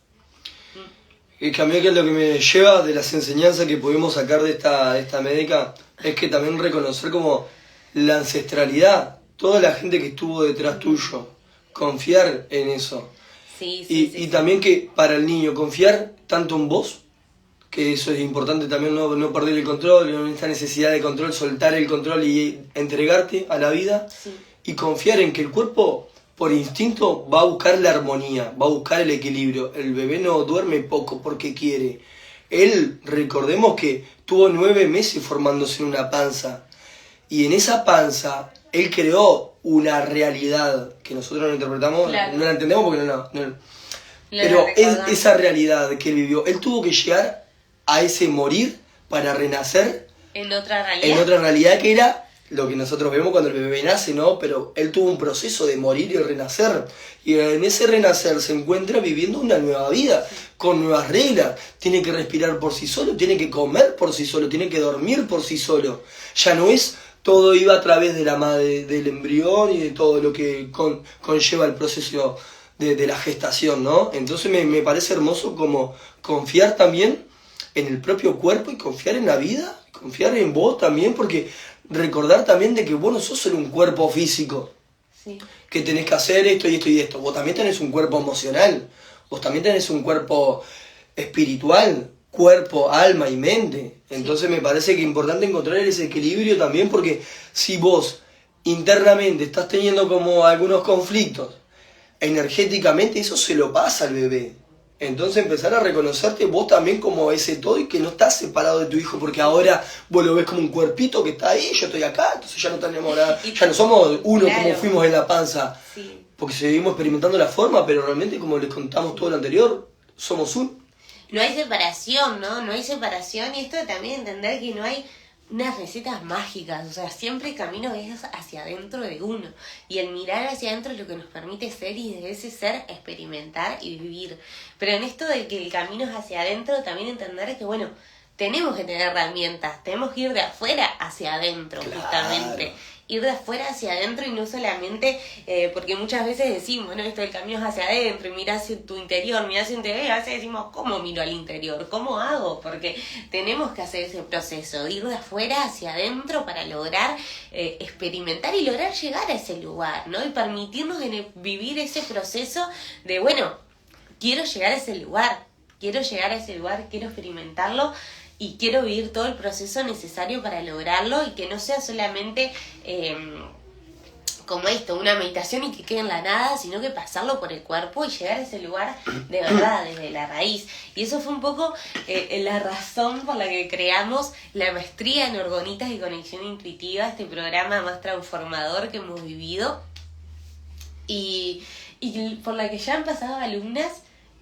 Speaker 2: Y que a mí que lo que me lleva de las enseñanzas que pudimos sacar de esta médica es que también reconocer como la ancestralidad, toda la gente que estuvo detrás tuyo, confiar en eso. Y también que para el niño confiar tanto en vos, que eso es importante también, no perder el control, en esta necesidad de control, soltar el control y entregarte a la vida, y confiar en que el cuerpo por instinto va a buscar la armonía, va a buscar el equilibrio. El bebé no duerme poco porque quiere. Él, recordemos que tuvo 9 meses formándose en una panza. Y en esa panza, él creó una realidad que nosotros no interpretamos,
Speaker 1: claro,
Speaker 2: no la entendemos porque pero esa realidad que él vivió, él tuvo que llegar a ese morir para renacer
Speaker 1: en otra realidad.
Speaker 2: En otra realidad que era lo que nosotros vemos cuando el bebé nace, ¿no? Pero él tuvo un proceso de morir y renacer. Y en ese renacer se encuentra viviendo una nueva vida, con nuevas reglas. Tiene que respirar por sí solo, tiene que comer por sí solo, tiene que dormir por sí solo. Ya no es todo iba a través de la madre, del embrión y de todo lo que conlleva el proceso de la gestación, ¿no? Entonces me parece hermoso como confiar también en el propio cuerpo y confiar en la vida, confiar en vos también, porque recordar también de que vos no sos solo un cuerpo físico,
Speaker 1: sí,
Speaker 2: que tenés que hacer esto y esto y esto, vos también tenés un cuerpo emocional, vos también tenés un cuerpo espiritual, cuerpo, alma y mente. Entonces me parece que es importante encontrar ese equilibrio también, porque si vos internamente estás teniendo como algunos conflictos, energéticamente eso se lo pasa al bebé. Entonces empezar a reconocerte vos también como ese todo y que no estás separado de tu hijo, porque ahora vos lo ves como un cuerpito que está ahí, yo estoy acá, entonces ya no tenemos nada, ya no somos uno, claro, como fuimos en la panza, sí, porque seguimos experimentando la forma, pero realmente como les contamos todo lo anterior, somos uno.
Speaker 1: No hay separación, ¿no? No hay separación, y esto de también entender que no hay unas recetas mágicas, o sea, siempre el camino es hacia adentro de uno, y el mirar hacia adentro es lo que nos permite ser, y desde ese ser experimentar y vivir. Pero en esto de que el camino es hacia adentro, también entender que, bueno, tenemos que tener herramientas, tenemos que ir de afuera hacia adentro, claro, justamente. Ir de afuera hacia adentro y no solamente, porque muchas veces decimos, bueno, esto del camino es hacia adentro, y mira hacia tu interior, mira hacia tu interior, y a veces decimos, ¿cómo miro al interior? ¿Cómo hago? Porque tenemos que hacer ese proceso, ir de afuera hacia adentro para lograr experimentar y lograr llegar a ese lugar, ¿no? Y permitirnos vivir ese proceso de, bueno, quiero llegar a ese lugar, quiero experimentarlo, y quiero vivir todo el proceso necesario para lograrlo, y que no sea solamente como esto, una meditación y que quede en la nada, sino que pasarlo por el cuerpo y llegar a ese lugar de verdad, desde la raíz. Y eso fue un poco la razón por la que creamos la maestría en Orgonitas y Conexión Intuitiva, este programa más transformador que hemos vivido, y por la que ya han pasado alumnas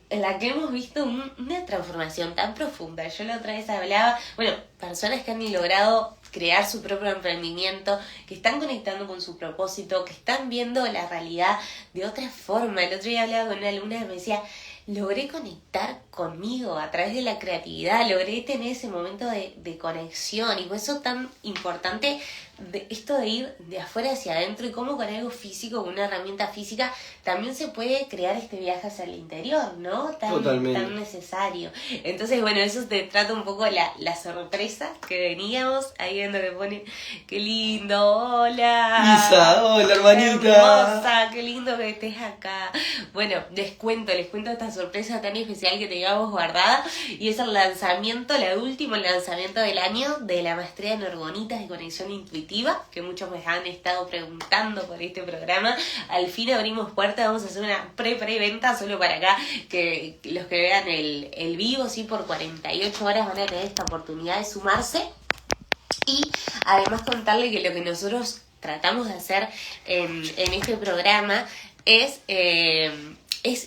Speaker 1: en la que hemos visto una transformación tan profunda. Yo la otra vez hablaba, bueno, personas que han logrado crear su propio emprendimiento, que están conectando con su propósito, que están viendo la realidad de otra forma. El otro día hablaba con una alumna que me decía, logré conectar conmigo a través de la creatividad, logré tener ese momento de conexión, y por eso tan importante de esto de ir de afuera hacia adentro, y cómo con algo físico, con una herramienta física, también se puede crear este viaje hacia el interior, ¿no? Tan necesario. Entonces, bueno, eso te trata un poco la sorpresa que veníamos, ahí viendo que pone, qué lindo, hola.
Speaker 2: Isa, hola hermanita.
Speaker 1: Hermosa, qué lindo que estés acá. Bueno, les cuento esta sorpresa tan especial que teníamos guardada, y es el lanzamiento, el último lanzamiento del año de la maestría en Orgonitas y Conexión Intuitiva, que muchos me han estado preguntando por este programa. Al fin abrimos puertas, vamos a hacer una preventa solo para acá, que los que vean el vivo, sí, por 48 horas van a tener esta oportunidad de sumarse. Y además contarle que lo que nosotros tratamos de hacer en este programa es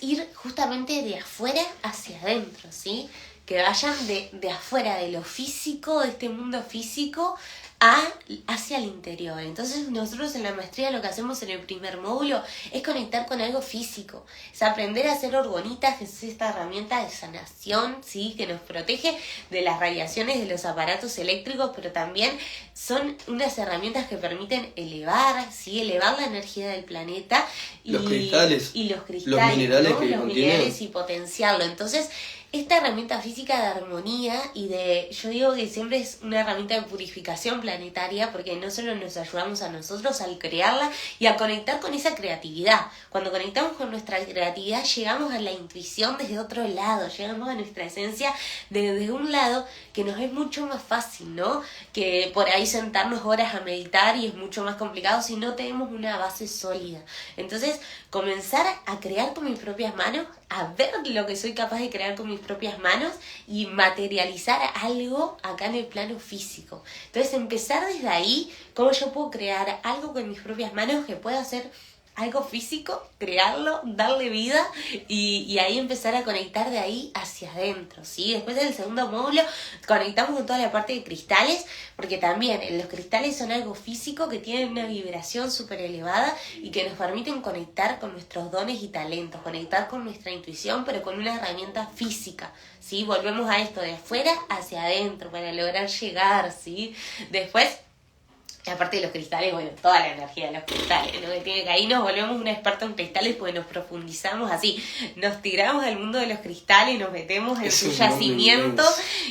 Speaker 1: ir justamente de afuera hacia adentro, ¿sí? Que vayan de afuera, de lo físico, de este mundo físico, hacia el interior. Entonces nosotros en la maestría lo que hacemos en el primer módulo es conectar con algo físico, es aprender a hacer orgonitas, que es esta herramienta de sanación, ¿sí? Que nos protege de las radiaciones de los aparatos eléctricos, pero también son unas herramientas que permiten elevar, ¿sí? Elevar la energía del planeta,
Speaker 2: los cristales,
Speaker 1: los
Speaker 2: minerales,
Speaker 1: ¿no?
Speaker 2: que
Speaker 1: los
Speaker 2: contienen,
Speaker 1: minerales, y potenciarlo. Entonces esta herramienta física de armonía y de, yo digo que siempre es una herramienta de purificación planetaria, porque no solo nos ayudamos a nosotros al crearla y a conectar con esa creatividad. Cuando conectamos con nuestra creatividad llegamos a la intuición desde otro lado, llegamos a nuestra esencia desde un lado que nos es mucho más fácil, ¿no? Que por ahí sentarnos horas a meditar y es mucho más complicado si no tenemos una base sólida. Entonces, comenzar a crear con mis propias manos, a ver lo que soy capaz de crear con mis propias manos y materializar algo acá en el plano físico. Entonces, empezar desde ahí, cómo yo puedo crear algo con mis propias manos que pueda ser algo físico, crearlo, darle vida y ahí empezar a conectar de ahí hacia adentro, ¿sí? Después del segundo módulo conectamos con toda la parte de cristales, porque también los cristales son algo físico que tienen una vibración súper elevada y que nos permiten conectar con nuestros dones y talentos, conectar con nuestra intuición, pero con una herramienta física, ¿sí? Volvemos a esto de afuera hacia adentro para lograr llegar, ¿sí? Después, aparte de los cristales, bueno, toda la energía de los cristales, ¿no? Que tiene que ahí nos volvemos un experto en cristales porque nos profundizamos así, nos tiramos al mundo de los cristales, nos metemos en su yacimiento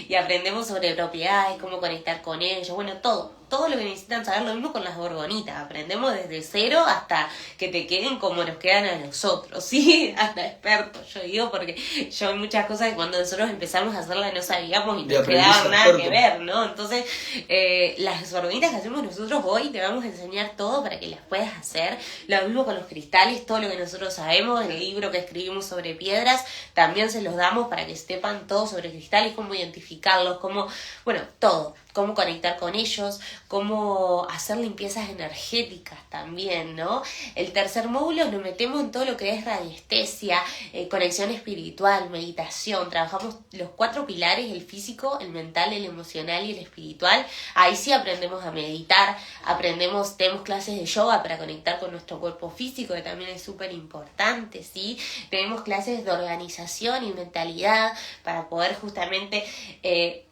Speaker 1: y aprendemos sobre propiedades, cómo conectar con ellos, bueno, todo lo que necesitan saber, lo mismo con las gorgonitas, aprendemos desde cero hasta que te queden como nos quedan a nosotros, ¿sí? Hasta expertos, yo digo, porque yo hay muchas cosas que cuando nosotros empezamos a hacerlas no sabíamos y no quedaban nada que ver, ¿no? Entonces, las gorgonitas que hacemos nosotros hoy te vamos a enseñar todo para que las puedas hacer, lo mismo con los cristales, todo lo que nosotros sabemos, el libro que escribimos sobre piedras, también se los damos para que sepan todo sobre cristales, cómo identificarlos, cómo, bueno, todo. Cómo conectar con ellos, cómo hacer limpiezas energéticas también, ¿no? El tercer módulo nos metemos en todo lo que es radiestesia, conexión espiritual, meditación. Trabajamos los 4 pilares, el físico, el mental, el emocional y el espiritual. Ahí sí aprendemos a meditar, tenemos clases de yoga para conectar con nuestro cuerpo físico, que también es súper importante, ¿sí? Tenemos clases de organización y mentalidad para poder justamente,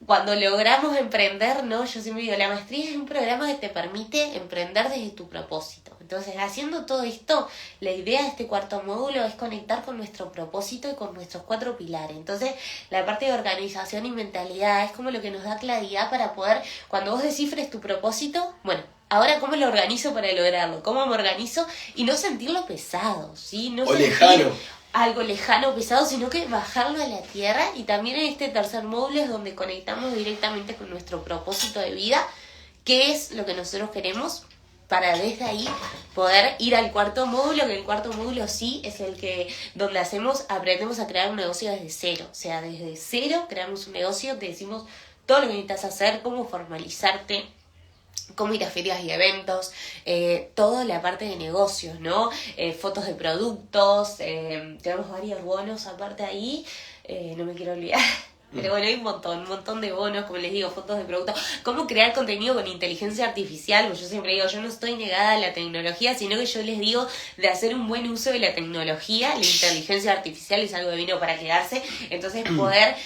Speaker 1: cuando logramos emprender, ¿no? Yo siempre digo, la maestría es un programa que te permite emprender desde tu propósito. Entonces, haciendo todo esto, la idea de este cuarto módulo es conectar con nuestro propósito y con nuestros 4 pilares. Entonces, la parte de organización y mentalidad es como lo que nos da claridad para poder, cuando vos descifres tu propósito, bueno, ahora, ¿cómo lo organizo para lograrlo? ¿Cómo me organizo? Y no sentirlo pesado, ¿sí? No
Speaker 2: o
Speaker 1: sentir
Speaker 2: lejano.
Speaker 1: Algo lejano, pesado, sino que bajarlo a la tierra. Y también en este tercer módulo es donde conectamos directamente con nuestro propósito de vida, qué es lo que nosotros queremos, para desde ahí poder ir al cuarto módulo, que el cuarto módulo sí es el que donde aprendemos a crear un negocio desde cero. O sea, desde cero creamos un negocio, te decimos todo lo que necesitas hacer, cómo formalizarte, cómo ir a ferias y eventos, toda la parte de negocios, ¿no? Fotos de productos, tenemos varios bonos aparte ahí, no me quiero olvidar. Pero bueno, hay un montón de bonos, como les digo, fotos de productos, cómo crear contenido con inteligencia artificial, pues yo siempre digo, yo no estoy negada a la tecnología, sino que yo les digo de hacer un buen uso de la tecnología, la inteligencia artificial es algo que vino para quedarse, entonces poder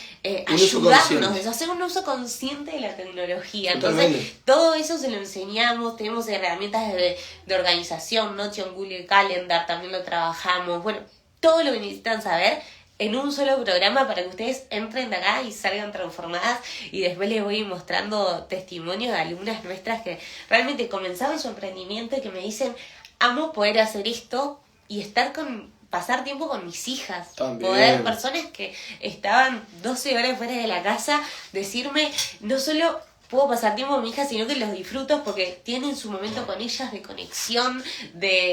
Speaker 1: ayudarnos, hacer un uso consciente de la tecnología. Entonces, todo eso se lo enseñamos, tenemos herramientas de organización, Notion, Google Calendar, también lo trabajamos, bueno, todo lo que necesitan saber en un solo programa para que ustedes entren de acá y salgan transformadas, y después les voy mostrando testimonios de alumnas nuestras que realmente comenzaron su emprendimiento y que me dicen, amo poder hacer esto y pasar tiempo con mis hijas. También. Personas que estaban 12 horas fuera de la casa, decirme, no solo puedo pasar tiempo con mi hija, sino que los disfruto porque tienen su momento con ellas de conexión,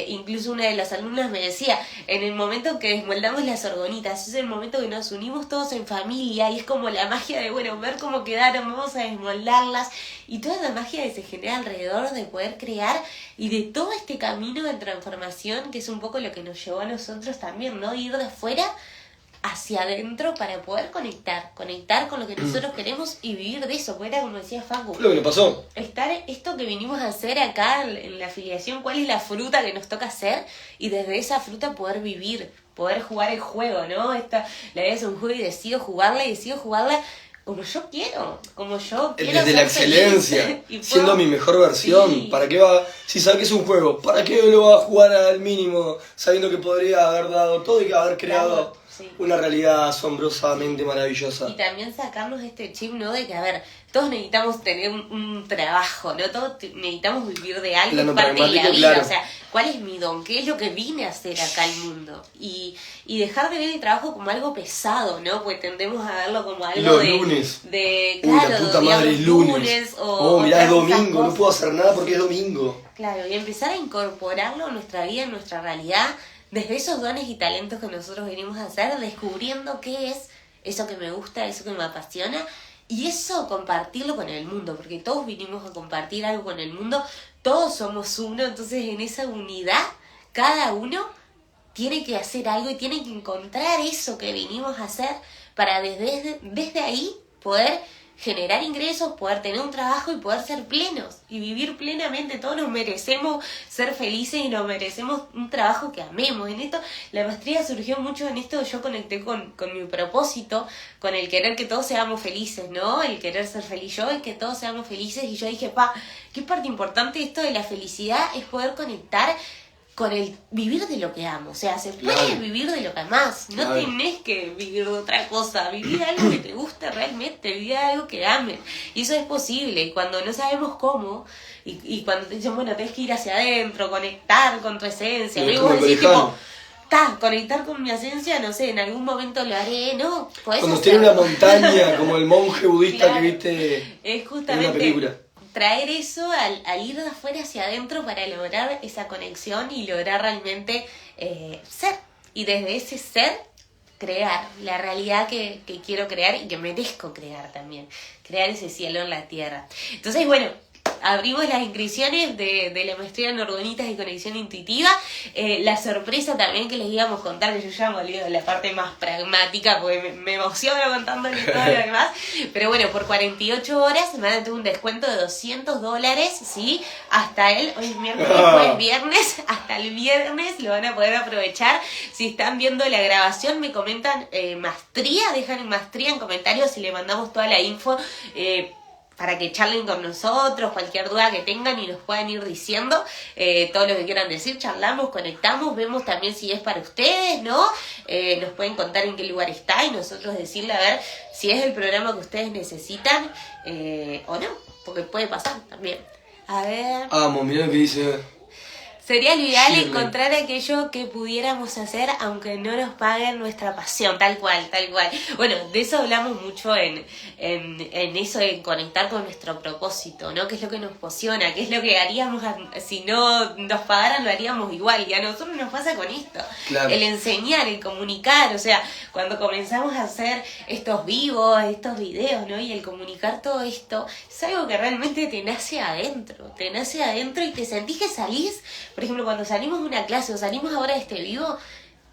Speaker 1: incluso una de las alumnas me decía, en el momento que desmoldamos las orgonitas, es el momento que nos unimos todos en familia y es como la magia de, bueno, ver cómo quedaron, vamos a desmoldarlas, y toda la magia que se genera alrededor de poder crear y de todo este camino de transformación que es un poco lo que nos llevó a nosotros también, ¿no? Ir de afuera hacia adentro para poder conectar con lo que nosotros queremos y vivir de eso, porque era como decía Facu.
Speaker 2: Lo que le pasó.
Speaker 1: Esto que vinimos a hacer acá en la afiliación, cuál es la fruta que nos toca hacer y desde esa fruta poder vivir, poder jugar el juego, ¿no? La idea es un juego y decido jugarla como yo quiero,
Speaker 2: desde la excelencia, siendo mi mejor versión. Sí. ¿Para qué va? Si sabe que es un juego, ¿para qué lo va a jugar al mínimo? Sabiendo que podría haber dado todo y que haber creado
Speaker 1: Sí.
Speaker 2: una realidad asombrosamente maravillosa.
Speaker 1: Y también sacarnos este chip, ¿no? De que, a ver, todos necesitamos tener un trabajo, ¿no? Todos necesitamos vivir de algo,
Speaker 2: Plano
Speaker 1: es parte de la
Speaker 2: pragmático,
Speaker 1: vida.
Speaker 2: claro.
Speaker 1: O sea, ¿cuál es mi don? ¿Qué es lo que vine a hacer acá al mundo? Y dejar de ver el trabajo como algo pesado, ¿no? Porque tendemos a verlo como algo
Speaker 2: Los
Speaker 1: de...
Speaker 2: lunes.
Speaker 1: Claro,
Speaker 2: la puta
Speaker 1: digamos,
Speaker 2: madre, es lunes.
Speaker 1: o
Speaker 2: Mirá, es
Speaker 1: todas esas
Speaker 2: domingo, no
Speaker 1: cosas.
Speaker 2: puedo hacer nada porque es domingo.
Speaker 1: Claro, y empezar a incorporarlo en nuestra vida, en nuestra realidad, desde esos dones y talentos que nosotros venimos a hacer, descubriendo qué es eso que me gusta, eso que me apasiona, y eso compartirlo con el mundo, porque todos vinimos a compartir algo con el mundo, todos somos uno, entonces en esa unidad, cada uno tiene que hacer algo y tiene que encontrar eso que vinimos a hacer para desde ahí poder generar ingresos, poder tener un trabajo y poder ser plenos y vivir plenamente. Todos nos merecemos ser felices y nos merecemos un trabajo que amemos. En esto, la maestría surgió mucho en esto, yo conecté con mi propósito, con el querer que todos seamos felices, ¿no? El querer ser feliz yo y que todos seamos felices. Y yo dije, qué parte importante de esto de la felicidad es poder conectar con el vivir de lo que amo. O sea, se puede
Speaker 2: Claro.
Speaker 1: vivir de lo que amás. No
Speaker 2: Claro.
Speaker 1: tenés que vivir de otra cosa. Vivir algo que te guste realmente. Vivir algo que ames. Y eso es posible. Y cuando no sabemos cómo, y cuando te dicen, bueno, tenés que ir hacia adentro, conectar con tu esencia.
Speaker 2: Sí,
Speaker 1: ¿no? Y
Speaker 2: como
Speaker 1: vos
Speaker 2: el
Speaker 1: decís,
Speaker 2: Corijano.
Speaker 1: tipo, conectar con mi esencia, no sé, en algún momento lo haré. No, podés
Speaker 2: Cuando esté en una
Speaker 1: hacerlo.
Speaker 2: montaña, como el monje budista
Speaker 1: Claro.
Speaker 2: que viste
Speaker 1: Es
Speaker 2: en
Speaker 1: justamente
Speaker 2: una película.
Speaker 1: traer eso al ir de afuera hacia adentro para lograr esa conexión y lograr realmente ser. Y desde ese ser, crear la realidad que quiero crear y que merezco crear también. Crear ese cielo en la tierra. Entonces, bueno, abrimos las inscripciones de la maestría en orgonitas y conexión intuitiva. La sorpresa también que les íbamos a contar, que yo ya me olvido de la parte más pragmática porque me emociono contándoles todo lo demás. Pero bueno, por 48 horas me van a tener un descuento de $200, ¿sí? Hasta hoy es miércoles, jueves, viernes, hasta el viernes lo van a poder aprovechar. Si están viendo la grabación, me comentan maestría, dejan en maestría en comentarios y le mandamos toda la info. Para que charlen con nosotros, cualquier duda que tengan y nos puedan ir diciendo todo lo que quieran decir, charlamos, conectamos, vemos también si es para ustedes, ¿no? Nos pueden contar en qué lugar está y nosotros decirle a ver si es el programa que ustedes necesitan o no, porque puede pasar también. A ver...
Speaker 2: Amo, mirá lo que dice.
Speaker 1: Sería lo ideal
Speaker 2: Shirley.
Speaker 1: encontrar aquello que pudiéramos hacer aunque no nos paguen nuestra pasión, tal cual, tal cual. Bueno, de eso hablamos mucho en eso de conectar con nuestro propósito, ¿no? ¿Qué es lo que nos apasiona? ¿Qué es lo que haríamos si no nos pagaran? Lo haríamos igual. Y a nosotros nos pasa con esto.
Speaker 2: Claro.
Speaker 1: El enseñar, el comunicar, o sea, cuando comenzamos a hacer estos vivos, estos videos, ¿no? Y el comunicar todo esto, es algo que realmente te nace adentro y te sentís que salís. Por ejemplo, cuando salimos de una clase o salimos ahora de este vivo,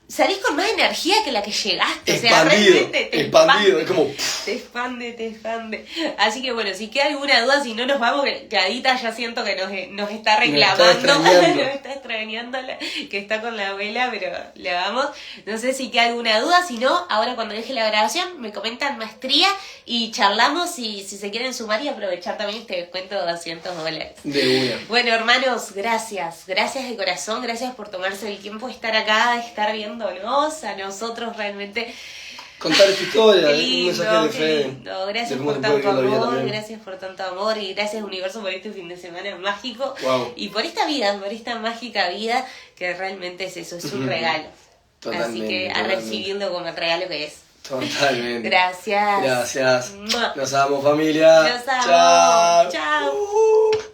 Speaker 1: salís con más energía que la que llegaste. O sea, realmente te
Speaker 2: expandido, es como...
Speaker 1: te expande. Así que bueno, si queda alguna duda, si no nos vamos, que Adita ya siento que nos está reclamando, nos está extrañando, que está con la abuela, pero le vamos. No sé si queda alguna duda, si no, ahora cuando deje la grabación me comentan maestría y charlamos y si se quieren sumar y aprovechar también este descuento de $200.
Speaker 2: De una.
Speaker 1: Bueno, hermanos, gracias de corazón, gracias por tomarse el tiempo de estar acá, de estar viéndonos, a nosotros realmente.
Speaker 2: Contar tu historia,
Speaker 1: Qué
Speaker 2: un
Speaker 1: lindo,
Speaker 2: mensaje de
Speaker 1: qué
Speaker 2: fe.
Speaker 1: lindo. Gracias
Speaker 2: de cómo
Speaker 1: por
Speaker 2: se puede
Speaker 1: tanto
Speaker 2: vivir la vida
Speaker 1: amor,
Speaker 2: también.
Speaker 1: gracias por tanto amor y gracias universo por este fin de semana mágico.
Speaker 2: Wow.
Speaker 1: Y por esta vida, por esta mágica vida que realmente es eso, es un regalo.
Speaker 2: Totalmente,
Speaker 1: Así que a
Speaker 2: totalmente.
Speaker 1: recibirlo como el regalo que es.
Speaker 2: Totalmente.
Speaker 1: Gracias.
Speaker 2: Gracias.
Speaker 1: Mua.
Speaker 2: Nos amo, familia.
Speaker 1: Los amo.
Speaker 2: Chao.
Speaker 1: Chao.